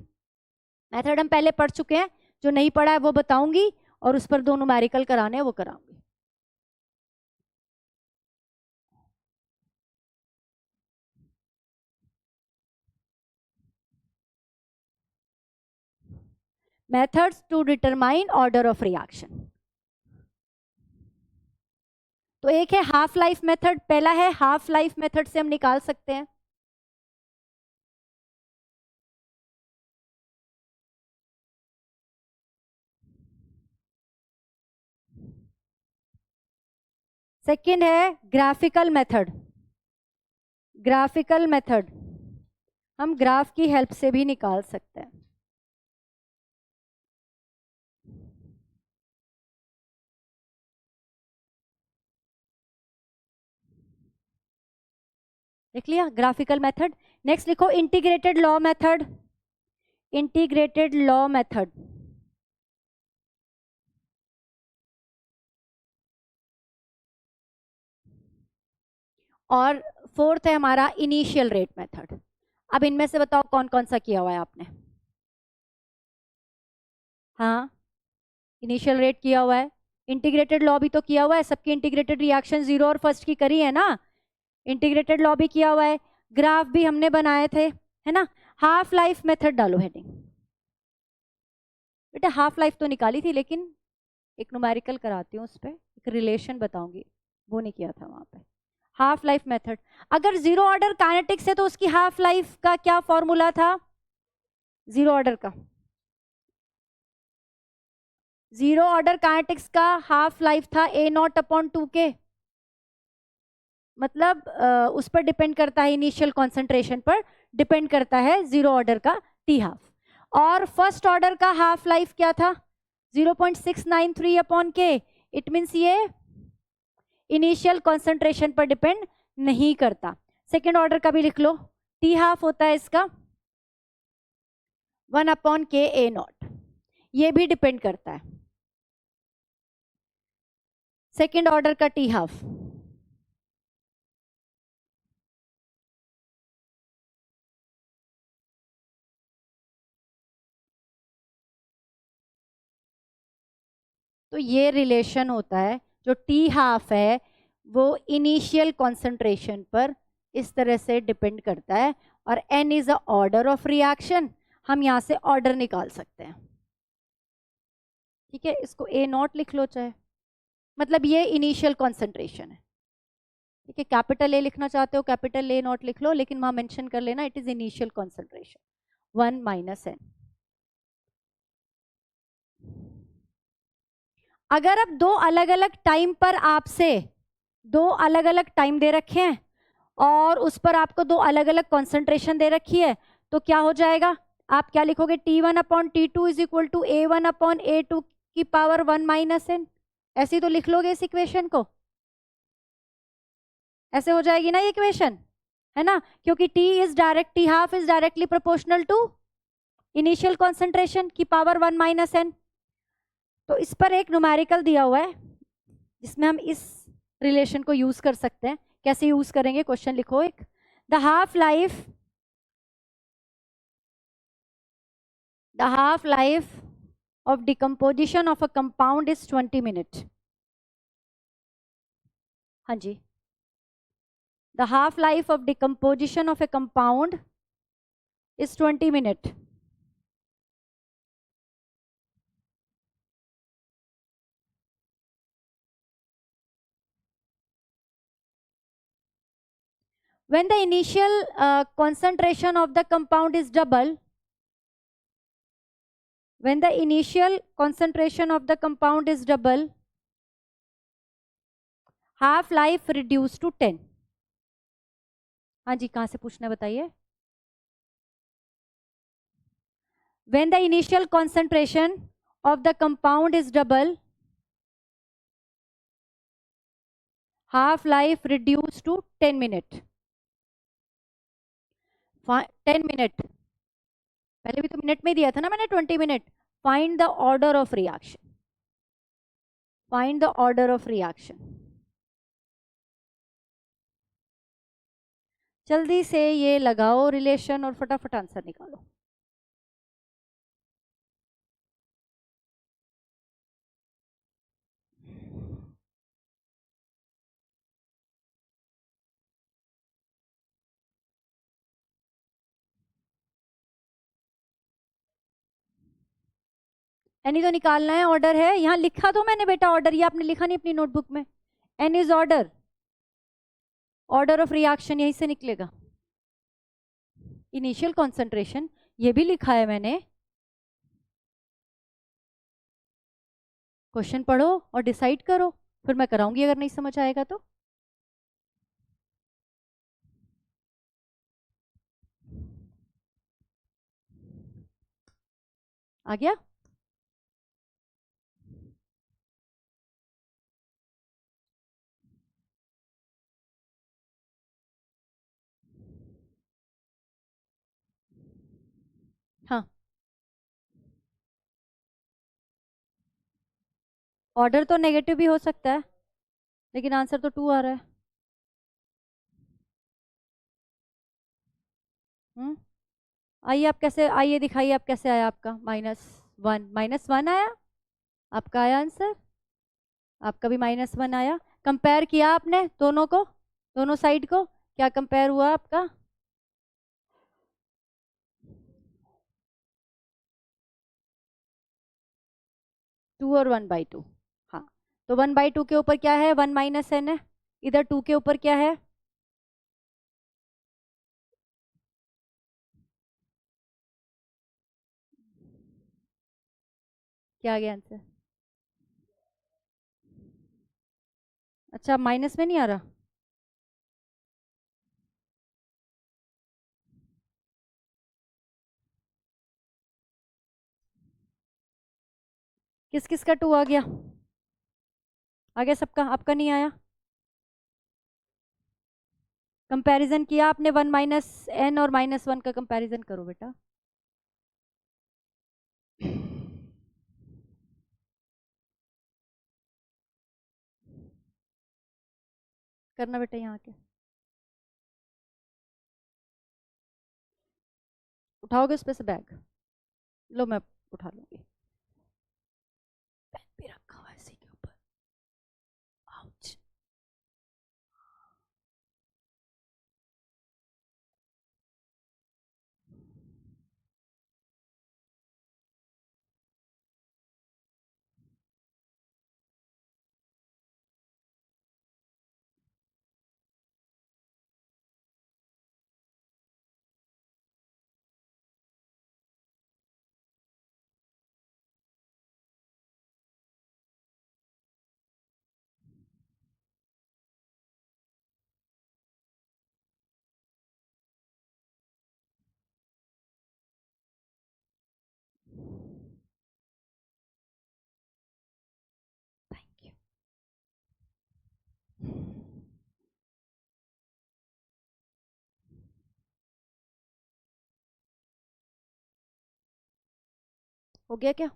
Method हम पहले पढ़ चुके हैं, जो नहीं पढ़ा है वो बताऊंगी, और उस पर 2 न्यूमेरिकल कराने हैं वो कराऊंगी। Methods to determine order of reaction. तो एक है हाफ लाइफ मेथड, पहला है हाफ लाइफ मेथड से हम निकाल सकते हैं। सेकंड है ग्राफिकल मेथड। ग्राफिकल मेथड हम ग्राफ की हेल्प से भी निकाल सकते हैं। देख लिया ग्राफिकल मेथड। नेक्स्ट लिखो integrated law method. Integrated law method, और फोर्थ है हमारा इनिशियल रेट मेथड। अब इनमें से बताओ कौन कौन सा किया हुआ है आपने? हाँ, इनिशियल रेट किया हुआ है, इंटीग्रेटेड लॉ भी तो किया हुआ है, सबकी इंटीग्रेटेड रिएक्शन 0 और फर्स्ट की करी है ना, इंटीग्रेटेड लॉ भी किया हुआ है, ग्राफ भी हमने बनाए थे, है ना। हाफ लाइफ मेथड डालो हेडिंग। बेटा हाफ लाइफ तो निकाली थी, लेकिन एक न्यूमेरिकल कराती हूँ, उस पर एक रिलेशन बताऊंगी, वो नहीं किया था वहां पे। हाफ लाइफ मेथड, अगर 0 ऑर्डर काइनेटिक्स है तो उसकी हाफ लाइफ का क्या फॉर्मूला था? 0 ऑर्डर का, 0 ऑर्डर काइनेटिक्स का हाफ लाइफ था A0/2K। मतलब उस पर डिपेंड करता है, इनिशियल कॉन्सेंट्रेशन पर डिपेंड करता है 0 ऑर्डर का टी हाफ। और फर्स्ट ऑर्डर का हाफ लाइफ क्या था? 0.693/K। इट मीन्स ये इनिशियल कॉन्सेंट्रेशन पर डिपेंड नहीं करता। सेकेंड ऑर्डर का भी लिख लो, टी हाफ होता है इसका 1/K A0, ये भी डिपेंड करता है। सेकेंड ऑर्डर का टी हाफ, तो ये रिलेशन होता है, जो टी हाफ है वो इनिशियल कॉन्सेंट्रेशन पर इस तरह से डिपेंड करता है। और n is a order of reaction, हम यहां से ऑर्डर निकाल सकते हैं, ठीक है। इसको A0 लिख लो चाहे, मतलब ये इनिशियल कॉन्सेंट्रेशन है, ठीक है, कैपिटल ए लिखना चाहते हो कैपिटल ए नॉट लिख लो, लेकिन वहां मेंशन कर लेना it is initial concentration 1 minus n. अगर अब दो अलग अलग टाइम पर आपसे दो अलग अलग टाइम दे रखे हैं और उस पर आपको दो अलग अलग कॉन्सेंट्रेशन दे रखी है, तो क्या हो जाएगा? आप क्या लिखोगे? T1/T2 is equal to A1/A2 की पावर 1 माइनस एन। ऐसे ही तो लिख लोगे इस इक्वेशन को, ऐसे हो जाएगी ना ये इक्वेशन, है ना? क्योंकि T half is directly proportional to initial concentration की पावर 1 माइनस एन। तो इस पर एक न्यूमेरिकल दिया हुआ है जिसमें हम इस रिलेशन को यूज कर सकते हैं। कैसे यूज करेंगे? क्वेश्चन लिखो एक, the half life of decomposition of a compound is 20 minutes। हाँ जी, the half life of decomposition of a compound is 20 minutes। when the initial concentration of the compound is double, when the initial concentration of the compound is double, half life reduced to 10। हाँ जी, कहां से पूछना है बताइए? when the initial concentration of the compound is double, half life reduced to 10 minute। 10 minute, पहले भी तो minute में दिया था ना मैंने 20 minute. Find the order of reaction, find the order of reaction. जल्दी से ये लगाओ रिलेशन और फटाफट आंसर निकालो। एन तो निकालना है, ऑर्डर है यहाँ लिखा तो मैंने बेटा ऑर्डर, ये आपने लिखा नहीं अपनी नोटबुक में। N is order, order of reaction यहीं से निकलेगा। इनिशियल कॉन्सेंट्रेशन ये भी लिखा है मैंने। क्वेश्चन पढ़ो और डिसाइड करो, फिर मैं कराऊंगी अगर नहीं समझ आएगा तो। आ गया? हाँ, ऑर्डर तो नेगेटिव भी हो सकता है, लेकिन आंसर तो 2 आ रहा है। आइए आप कैसे, आइए दिखाइए आप कैसे आया आपका -1 आया आपका, आया आंसर आपका भी -1 आया। कंपेयर किया आपने दोनों को, दोनों साइड को, क्या कंपेयर हुआ आपका? टू और 1/2। हाँ, तो 1/2 के ऊपर क्या है? 1 माइनस एन है। इधर 2 के ऊपर क्या है? क्या आ गया आंसर? अच्छा, माइनस में नहीं आ रहा? किस किस का 2 आ गया? आ गया सबका, आपका नहीं आया? कंपैरिजन किया आपने 1 माइनस एन और -1 का कंपैरिजन करो बेटा। करना बेटा यहाँ के, उठाओगे उस पे से बैग? लो मैं उठा लूंगी। पेन भी रखा हुआ है इसी के ऊपर। आउच। हो गया क्या?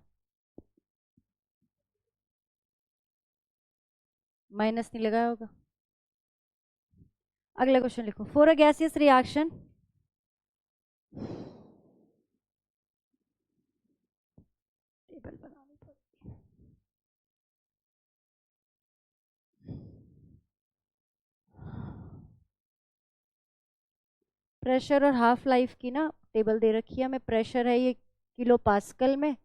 माइनस नहीं लगाया होगा। अगला क्वेश्चन लिखो। For a gaseous reaction, table बनानी पड़ेगी। प्रेशर और हाफ लाइफ की ना टेबल दे रखी है हमें। प्रेशर है ये किलो पास्कल में,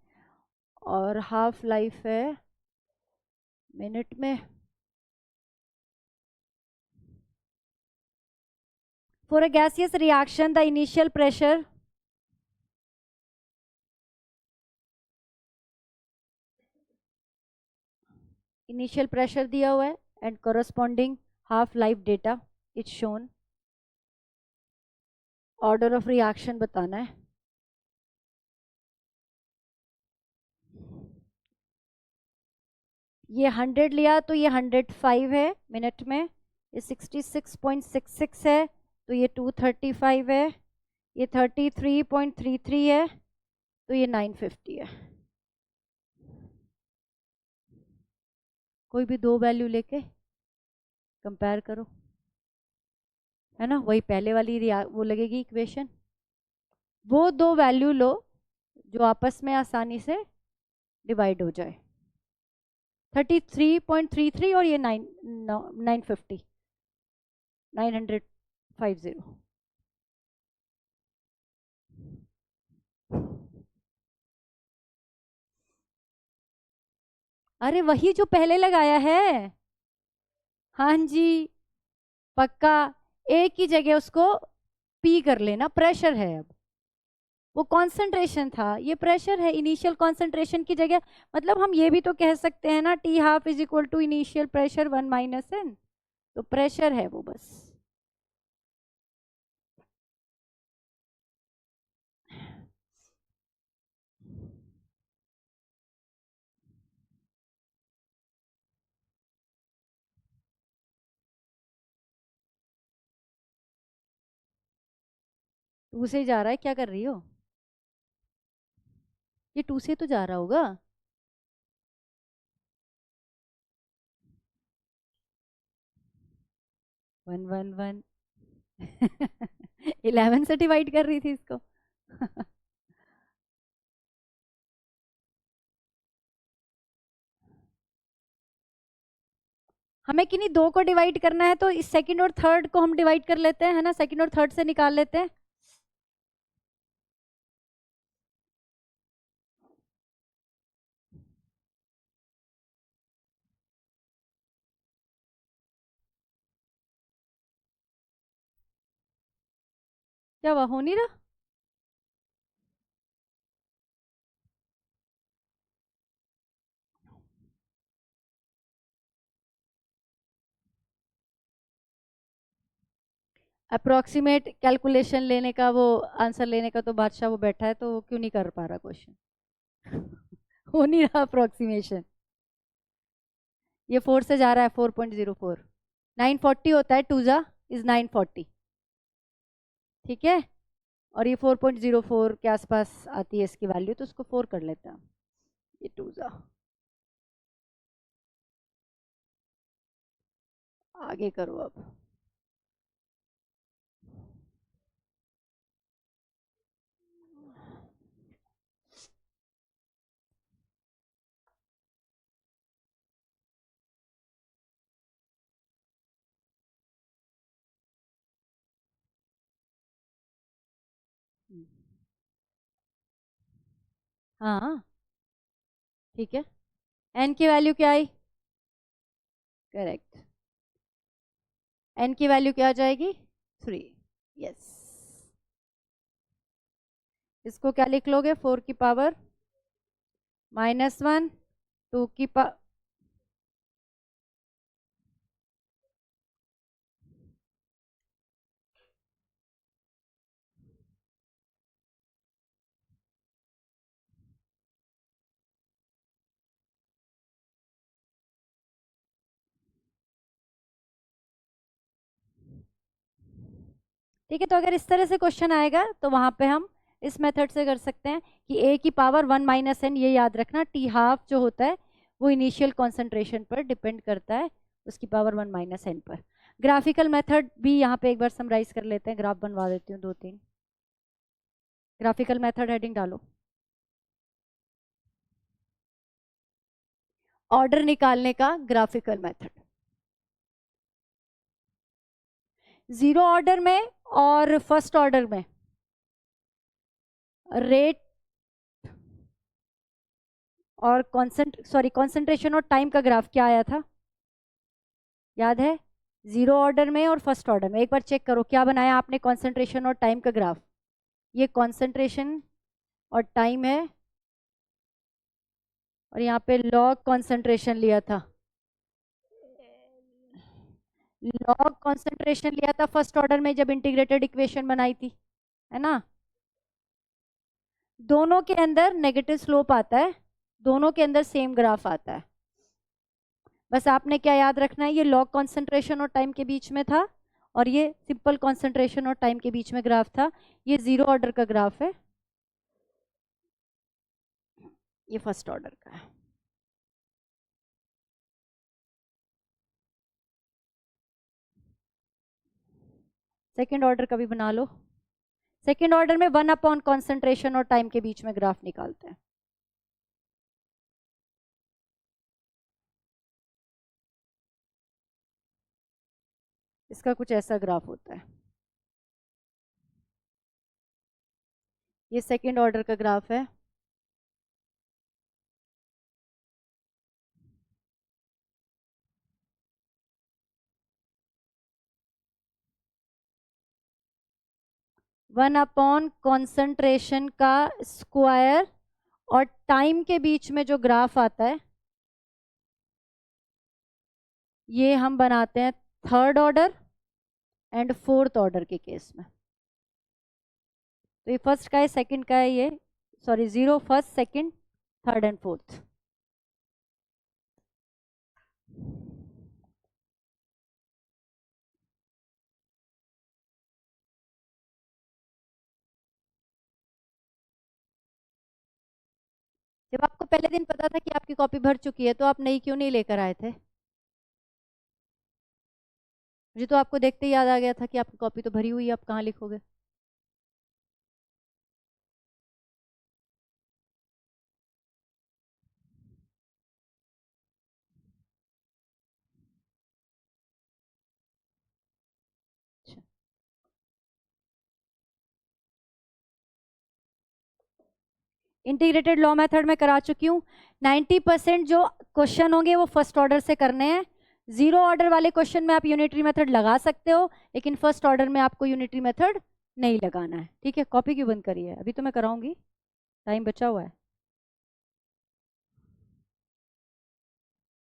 और हाफ लाइफ है मिनट में। For a gaseous reaction the initial pressure, initial pressure दिया हुआ है and corresponding half life data is shown. Order of reaction बताना है। ये 100 लिया तो ये 105 है मिनट में, ये 66.66 है तो ये 235 है, ये 33.33 है तो ये 950 है। कोई भी दो वैल्यू लेके कंपेयर करो, है ना, वही पहले वाली वो लगेगी इक्वेशन। वो दो वैल्यू लो जो आपस में आसानी से डिवाइड हो जाए। 33.33 और ये 950 950। अरे वही जो पहले लगाया है। हाँ जी, पक्का। एक ही जगह उसको पी कर लेना, प्रेशर है अब। वो कॉन्सेंट्रेशन था, ये प्रेशर है। इनिशियल कॉन्सेंट्रेशन की जगह, मतलब हम ये भी तो कह सकते हैं ना, T half is equal to initial pressure 1 minus n. तो प्रेशर है वो बस। टू से जा रहा है, क्या कर रही हो? ये टू से तो जा रहा होगा। 111 11 से डिवाइड कर रही थी इसको। हमें किन्हीं दो को डिवाइड करना है तो इस सेकंड और थर्ड को हम डिवाइड कर लेते हैं, है ना, सेकंड और थर्ड से निकाल लेते हैं। क्या हुआ, हो नहीं रहा? अप्रोक्सीमेट कैलकुलेशन लेने का, वो आंसर लेने का तो बादशाह वो बैठा है, तो वो क्यों नहीं कर पा रहा क्वेश्चन? हो नहीं रहा अप्रोक्सीमेशन। ये 4 से जा रहा है, 4.04। 940 होता है, टू जा इज 940। ठीक है, और ये 4.04 के आसपास आती है इसकी वैल्यू, तो उसको 4 कर लेते हैं। ये टू जा, आगे करो अब। हाँ ठीक है। एन की वैल्यू क्या आई? करेक्ट। एन की वैल्यू क्या आ जाएगी? 3। यस। इसको क्या लिख लोगे? 4 की पावर -1, 2 की पावर। ठीक है, तो अगर इस तरह से क्वेश्चन आएगा तो वहां पे हम इस मेथड से कर सकते हैं कि a की पावर 1 माइनस n, ये याद रखना t हाफ जो होता है वो इनिशियल कॉन्सेंट्रेशन पर डिपेंड करता है, उसकी पावर 1 माइनस n पर। ग्राफिकल मेथड भी यहाँ पे एक बार समराइज कर लेते हैं, ग्राफ बनवा देती हूँ 2-3। ग्राफिकल मेथड हेडिंग डालो। ऑर्डर निकालने का ग्राफिकल मेथड, जीरो ऑर्डर में और फर्स्ट ऑर्डर में रेट और कॉन्सेंट्रेशन और टाइम का ग्राफ क्या आया था, याद है? जीरो ऑर्डर में और फर्स्ट ऑर्डर में एक बार चेक करो क्या बनाया आपने, कॉन्सेंट्रेशन और टाइम का ग्राफ। ये कॉन्सेंट्रेशन और टाइम है और यहाँ पे लॉग कॉन्सेंट्रेशन लिया था, लॉग कॉन्सेंट्रेशन लिया था फर्स्ट ऑर्डर में जब इंटीग्रेटेड इक्वेशन बनाई थी, है ना? दोनों के अंदर नेगेटिव स्लोप आता है, दोनों के अंदर सेम ग्राफ आता है। बस आपने क्या याद रखना है, ये लॉग कॉन्सेंट्रेशन और टाइम के बीच में था और ये सिंपल कॉन्सेंट्रेशन और टाइम के बीच में ग्राफ था। ये जीरो ऑर्डर का ग्राफ है, ये फर्स्ट ऑर्डर का है। सेकेंड ऑर्डर का भी बना लो। सेकेंड ऑर्डर में 1 अपॉन कॉन्सेंट्रेशन और टाइम के बीच में ग्राफ निकालते हैं। इसका कुछ ऐसा ग्राफ होता है, ये सेकेंड ऑर्डर का ग्राफ है। वन अपॉन कॉन्सेंट्रेशन का स्क्वायर और टाइम के बीच में जो ग्राफ आता है ये हम बनाते हैं third order and fourth order के केस में। तो ये फर्स्ट का है, सेकंड का है, ये sorry zero first second third and fourth. जब आपको पहले दिन पता था कि आपकी कॉपी भर चुकी है तो आप नई क्यों नहीं लेकर आए थे? मुझे तो आपको देखते ही याद आ गया था कि आपकी कॉपी तो भरी हुई है, आप कहाँ लिखोगे? इंटीग्रेटेड लॉ मेथड में करा चुकी हूँ। 90% जो क्वेश्चन होंगे वो फर्स्ट ऑर्डर से करने हैं। जीरो ऑर्डर वाले क्वेश्चन में आप यूनिटरी मेथड लगा सकते हो, लेकिन फर्स्ट ऑर्डर में आपको यूनिटरी मेथड नहीं लगाना है, ठीक है? कॉपी क्यों बंद करी है? अभी तो मैं कराऊंगी, टाइम बचा हुआ है।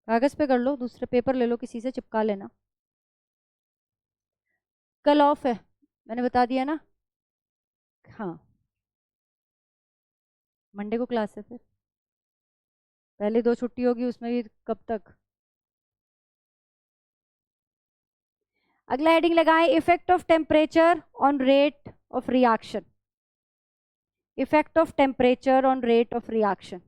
कागज पे कर लो, दूसरे पेपर ले लो, किसी से चिपका लेना। कल ऑफ है, मैंने बता दिया ना। हाँ, मंडे को क्लास है, फिर पहले 2 छुट्टी होगी, उसमें भी कब तक? अगला हेडिंग लगाएं, effect of temperature on rate of reaction. Effect of temperature on rate of reaction.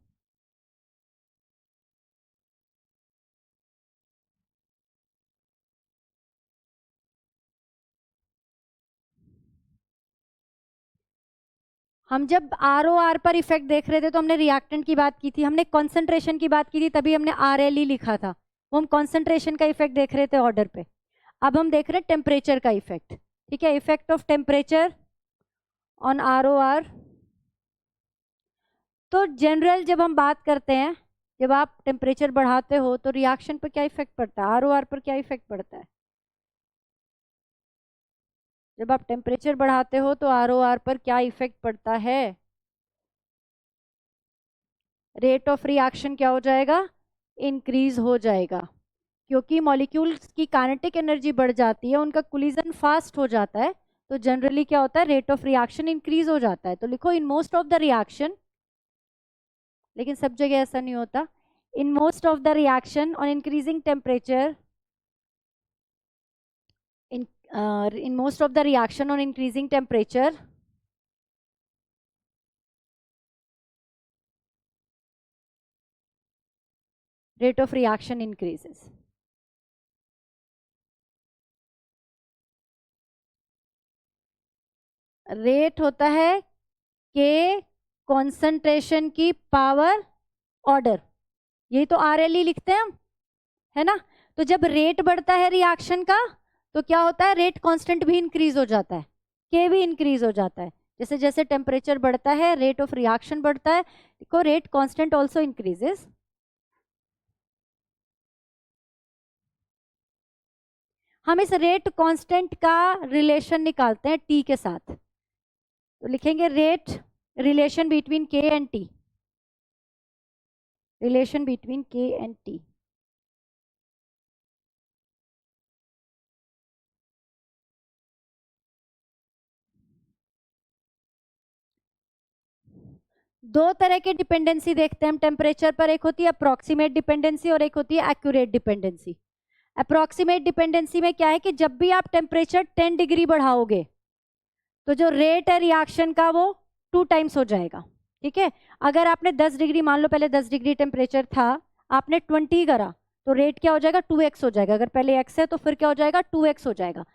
हम जब आर ओ आर पर इफेक्ट देख रहे थे तो हमने रिएक्टेंट की बात की थी, हमने कॉन्सेंट्रेशन की बात की थी, तभी हमने आर एल ई लिखा था। वो हम कॉन्सेंट्रेशन का इफेक्ट देख रहे थे ऑर्डर पे। अब हम देख रहे हैं टेम्परेचर का इफेक्ट, ठीक है? Effect of temperature on R O R. तो जनरल जब हम बात करते हैं, जब आप टेम्परेचर बढ़ाते हो तो रिएक्शन पर क्या इफेक्ट पड़ता है, आर ओ आर पर क्या इफेक्ट पड़ता है? जब आप टेम्परेचर बढ़ाते हो तो आर ओ आर पर क्या इफेक्ट पड़ता है? रेट ऑफ रिएक्शन क्या हो जाएगा? इंक्रीज हो जाएगा, क्योंकि मॉलिक्यूल्स की काइनेटिक एनर्जी बढ़ जाती है, उनका कोलिजन फास्ट हो जाता है, तो जनरली क्या होता है? रेट ऑफ रिएक्शन इंक्रीज हो जाता है। तो लिखो in most of the reaction, लेकिन सब जगह ऐसा नहीं होता। In most of the reaction on increasing temperature, in most of the reaction on increasing temperature, rate of reaction increases. Rate होता है के कॉन्सेंट्रेशन की पावर ऑर्डर, यही तो RLE लिखते हैं हम, है ना। तो जब रेट बढ़ता है रिएक्शन का तो क्या होता है, रेट कांस्टेंट भी इंक्रीज हो जाता है, के भी इंक्रीज हो जाता है। जैसे जैसे टेम्परेचर बढ़ता है रेट ऑफ रिएक्शन बढ़ता है, देखो रेट कांस्टेंट आल्सो इंक्रीजेस। हम इस रेट कांस्टेंट का रिलेशन निकालते हैं टी के साथ, तो लिखेंगे रेट रिलेशन बिटवीन के एंड टी, रिलेशन बिटवीन के एंड टी। दो तरह के डिपेंडेंसी देखते हैं हम टेम्परेचर पर, एक होती है अप्रोक्सीमेट डिपेंडेंसी और एक होती है एक्यूरेट डिपेंडेंसी। अप्रोक्सीमेट डिपेंडेंसी में क्या है कि जब भी आप टेम्परेचर 10 डिग्री बढ़ाओगे तो जो रेट है रिएक्शन का वो 2 टाइम्स हो जाएगा, ठीक है। अगर आपने 10 डिग्री, मान लो पहले 10 डिग्री टेम्परेचर था, आपने 20 करा तो रेट क्या हो जाएगा, 2x हो जाएगा। अगर पहले x है तो फिर क्या हो जाएगा, 2x हो जाएगा।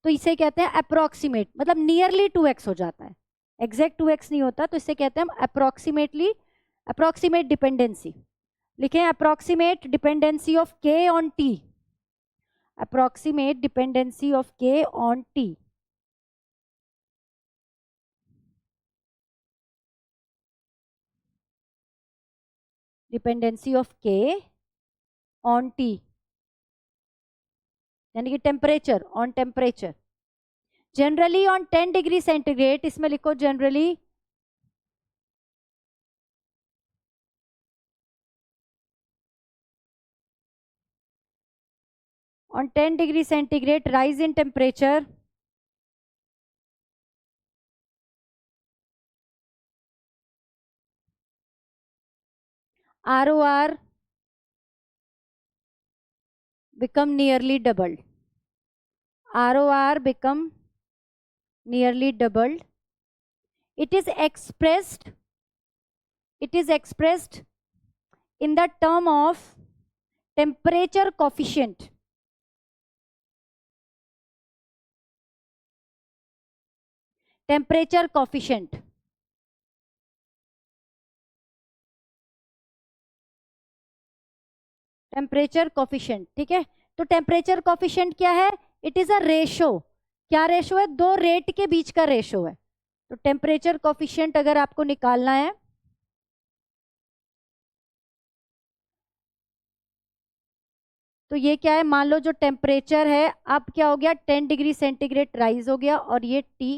तो इसे कहते हैं अप्रोक्सीमेट, मतलब नियरली 2x हो जाता है, एग्जैक्ट 2x नहीं होता, तो इसे कहते हैं हम अप्रोक्सीमेटली, अप्रोक्सीमेट डिपेंडेंसी। लिखें अप्रोक्सीमेट डिपेंडेंसी ऑफ के on T, approximate dependency of के ऑन टी। डिपेंडेंसी ऑफ के ऑन टी यानी कि temperature, on temperature, generally on 10 degree centigrade, इसमें लिखो generally on 10 degree centigrade rise in temperature ROR become nearly doubled, ROR become nearly doubled. It is expressed in the term of temperature coefficient, temperature coefficient, temperature coefficient, ठीक है। तो temperature coefficient क्या है, it is a ratio, क्या ratio है, दो rate के बीच का रेशो है। तो टेम्परेचर कोफिशिएंट अगर आपको निकालना है तो ये क्या है, मान लो जो टेम्परेचर है अब क्या हो गया, 10 डिग्री सेंटीग्रेड राइज हो गया और ये टी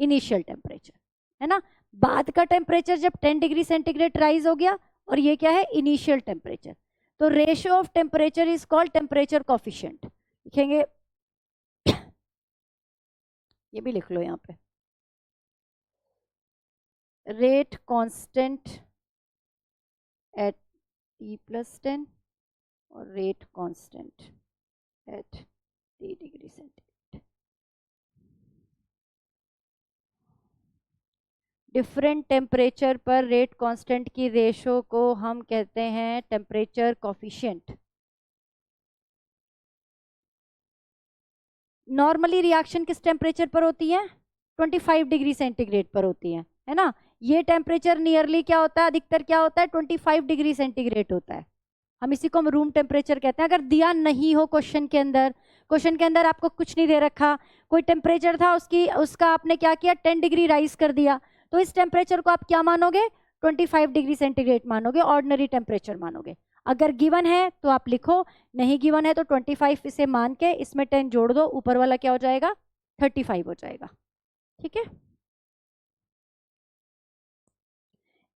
इनिशियल टेम्परेचर है ना। बाद का टेम्परेचर जब 10 डिग्री सेंटीग्रेड राइज हो गया और ये क्या है, इनिशियल टेम्परेचर। तो ratio of temperature is called temperature coefficient. लिखेंगे ये भी लिख लो यहाँ पे, रेट कांस्टेंट एट T+10 और rate constant eight T degree centigrade. Different temperature पर रेट कांस्टेंट की रेशो को हम कहते हैं टेम्परेचर कोफिशिएंट। नॉर्मली रिएक्शन किस टेम्परेचर पर होती है, 25 डिग्री सेंटीग्रेड पर होती है ना। ये टेम्परेचर नियरली क्या होता है, अधिकतर क्या होता है, 25 डिग्री सेंटीग्रेड होता है। हम इसी को हम रूम टेम्परेचर कहते हैं। अगर दिया नहीं हो क्वेश्चन के अंदर आपको कुछ नहीं दे रखा, कोई टेम्परेचर था उसका आपने क्या किया, 10 डिग्री राइज कर दिया, तो इस टेम्परेचर को आप क्या मानोगे, 25 डिग्री सेंटीग्रेड मानोगे, ऑर्डिनरी टेम्परेचर मानोगे। अगर गिवन है तो आप लिखो, नहीं गिवन है तो 25 इसे मान के इसमें 10 जोड़ दो, ऊपर वाला क्या हो जाएगा, 35 हो जाएगा, ठीक है।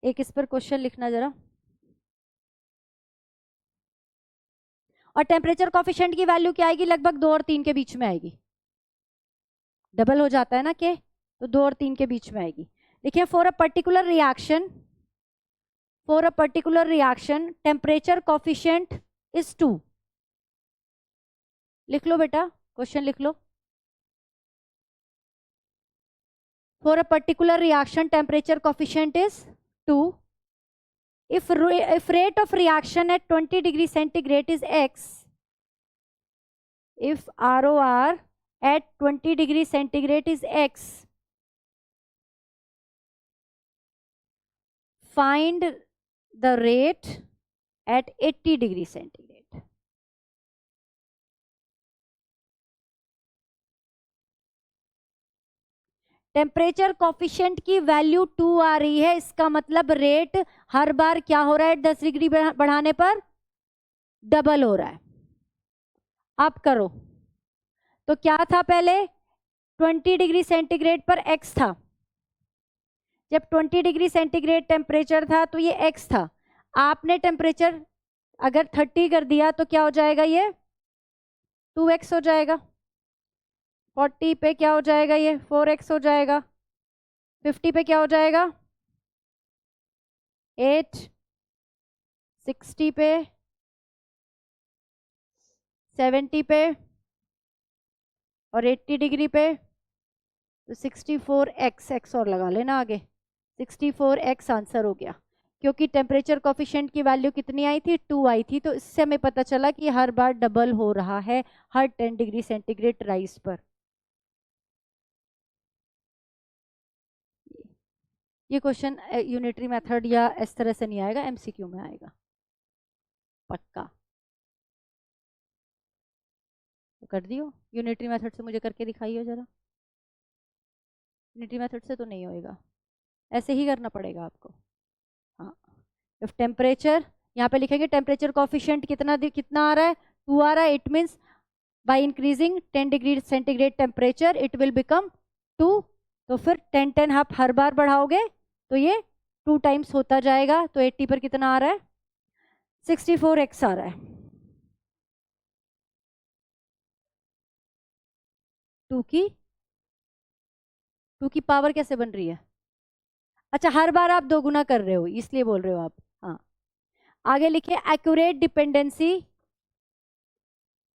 एक इस पर क्वेश्चन लिखना जरा। और टेम्परेचर कोफिशिएंट की वैल्यू क्या आएगी, लगभग 2 और 3 के बीच में आएगी, डबल हो जाता है ना के, तो 2 और 3 के बीच में आएगी। देखिए for a particular reaction temperature coefficient is 2। लिख लो बेटा, क्वेश्चन लिख लो। For a particular reaction temperature coefficient is 2, if rate of reaction at 20 degree centigrade is x, if ROR at 20 degree centigrade is x, find the rate at 80 degree centigrade. Temperature coefficient की value 2 आ रही है, इसका मतलब rate हर बार क्या हो रहा है 10 degree बढ़ाने पर डबल हो रहा है. अब करो तो क्या था पहले 20 डिग्री सेंटीग्रेड पर x था, जब 20 डिग्री सेंटीग्रेड टेम्परेचर था तो ये x था. आपने टेम्परेचर अगर 30 कर दिया तो क्या हो जाएगा, ये 2x हो जाएगा. 40 पे क्या हो जाएगा, ये 4x हो जाएगा. 50 पे क्या हो जाएगा 8, 60 पे, 70 पे और 80 डिग्री पे तो 64x और लगा लेना आगे. 64x आंसर हो गया, क्योंकि टेम्परेचर कोफिशिएंट की वैल्यू कितनी आई थी 2 आई थी. तो इससे हमें पता चला कि हर बार डबल हो रहा है हर 10 डिग्री सेंटीग्रेड राइज पर. ये क्वेश्चन यूनिटरी मेथड या इस तरह से नहीं आएगा, एमसीक्यू में आएगा पक्का. तो कर दियो, यूनिटरी मेथड से मुझे करके दिखाइए जरा. यूनिटरी मेथड से तो नहीं होएगा, ऐसे ही करना पड़ेगा आपको. हाँ, इफ टेम्परेचर यहाँ पे लिखेंगे टेम्परेचर कोफिशिएंट कितना आ रहा है 2 आ रहा है. It means by increasing 10 degree centigrade temperature it will become 2. तो फिर 10 आप हर बार बढ़ाओगे तो ये 2 टाइम्स होता जाएगा. तो 80 पर कितना आ रहा है 64x आ रहा है. 2 की पावर कैसे बन रही है, अच्छा हर बार आप 2 गुना कर रहे हो इसलिए बोल रहे हो आप. हाँ, आगे लिखिए एक्यूरेट डिपेंडेंसी.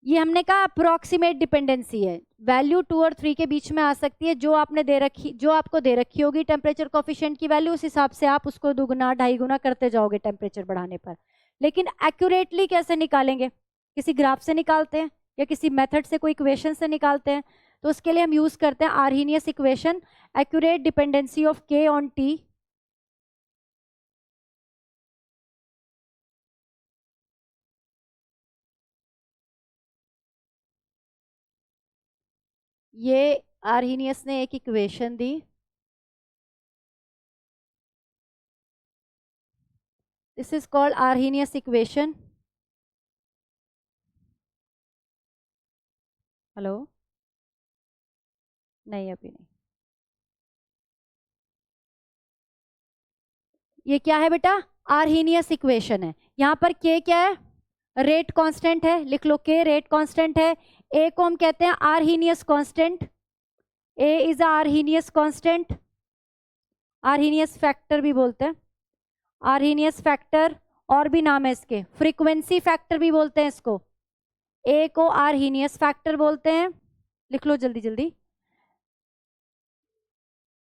ये हमने कहा अप्रोक्सीमेट डिपेंडेंसी है, वैल्यू 2 और 3 के बीच में आ सकती है. जो आपको दे रखी होगी टेम्परेचर कोफिशिएंट की वैल्यू, उस हिसाब से आप उसको 2 गुना 2.5 गुना करते जाओगे टेम्परेचर बढ़ाने पर. लेकिन एक्यूरेटली कैसे निकालेंगे, किसी ग्राफ से निकालते हैं या किसी मेथड से, कोई इक्वेशन से निकालते हैं. तो उसके लिए हम यूज करते हैं Arrhenius equation, accurate dependency of K on T. ये आर्हेनियस ने एक equation the, this is called Arrhenius equation. Hello, नहीं अभी नहीं. ये क्या है बेटा, आर्हेनियस इक्वेशन है. यहाँ पर K क्या है, रेट कांस्टेंट है, लिख लो K रेट कांस्टेंट है. A को हम कहते हैं Arrhenius constant, A is Arrhenius constant, Arrhenius factor भी बोलते हैं. आर्हेनियस फैक्टर और भी नाम है इसके, फ्रीक्वेंसी फैक्टर भी बोलते हैं इसको. A को आर्हेनियस फैक्टर बोलते हैं, लिख लो जल्दी जल्दी.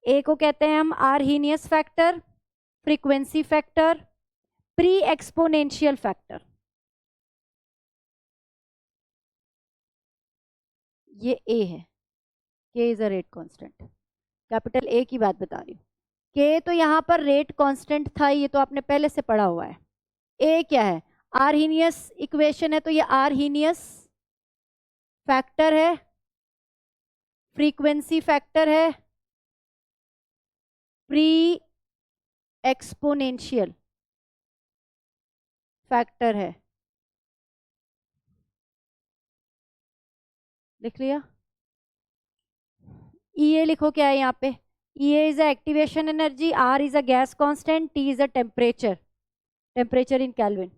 A को कहते हैं हम Arrhenius factor, frequency factor, pre exponential factor. ये A है, K is a rate constant, capital A की बात बता रही हूँ. K तो यहाँ पर रेट कांस्टेंट था, ये तो आपने पहले से पढ़ा हुआ है. A क्या है, आर्हेनियस इक्वेशन है, तो ये आर्हेनियस फैक्टर है, फ्रीक्वेंसी फैक्टर है, प्री एक्सपोनेंशियल फैक्टर है. लिख लिया. EA लिखो क्या है यहाँ पे, EA is a activation energy, R is a gas constant, T is a temperature in kelvin.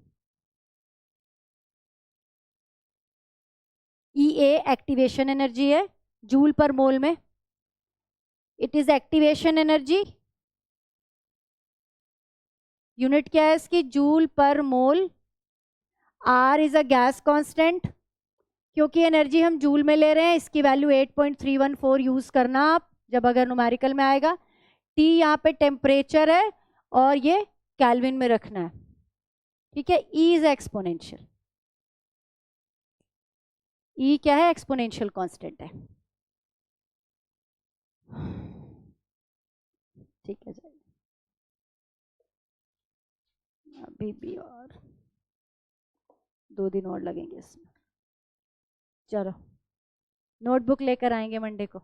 EA activation energy है जूल पर मोल में, it is activation energy. Unit क्या है इसकी, जूल पर मोल. R is a gas constant, क्योंकि energy हम joule में ले रहे हैं, इसकी वैल्यू 8.314 यूज करना आप जब अगर न्यूमेरिकल में आएगा. T यहाँ पे टेम्परेचर है और ये केल्विन में रखना है. ठीक है, ई इज एक्सपोनेंशियल, ई क्या है, एक्सपोनेंशियल कांस्टेंट है। ठीक है जी, अभी भी और 2 दिन और लगेंगे इसमें। चलो नोटबुक लेकर आएंगे मंडे को।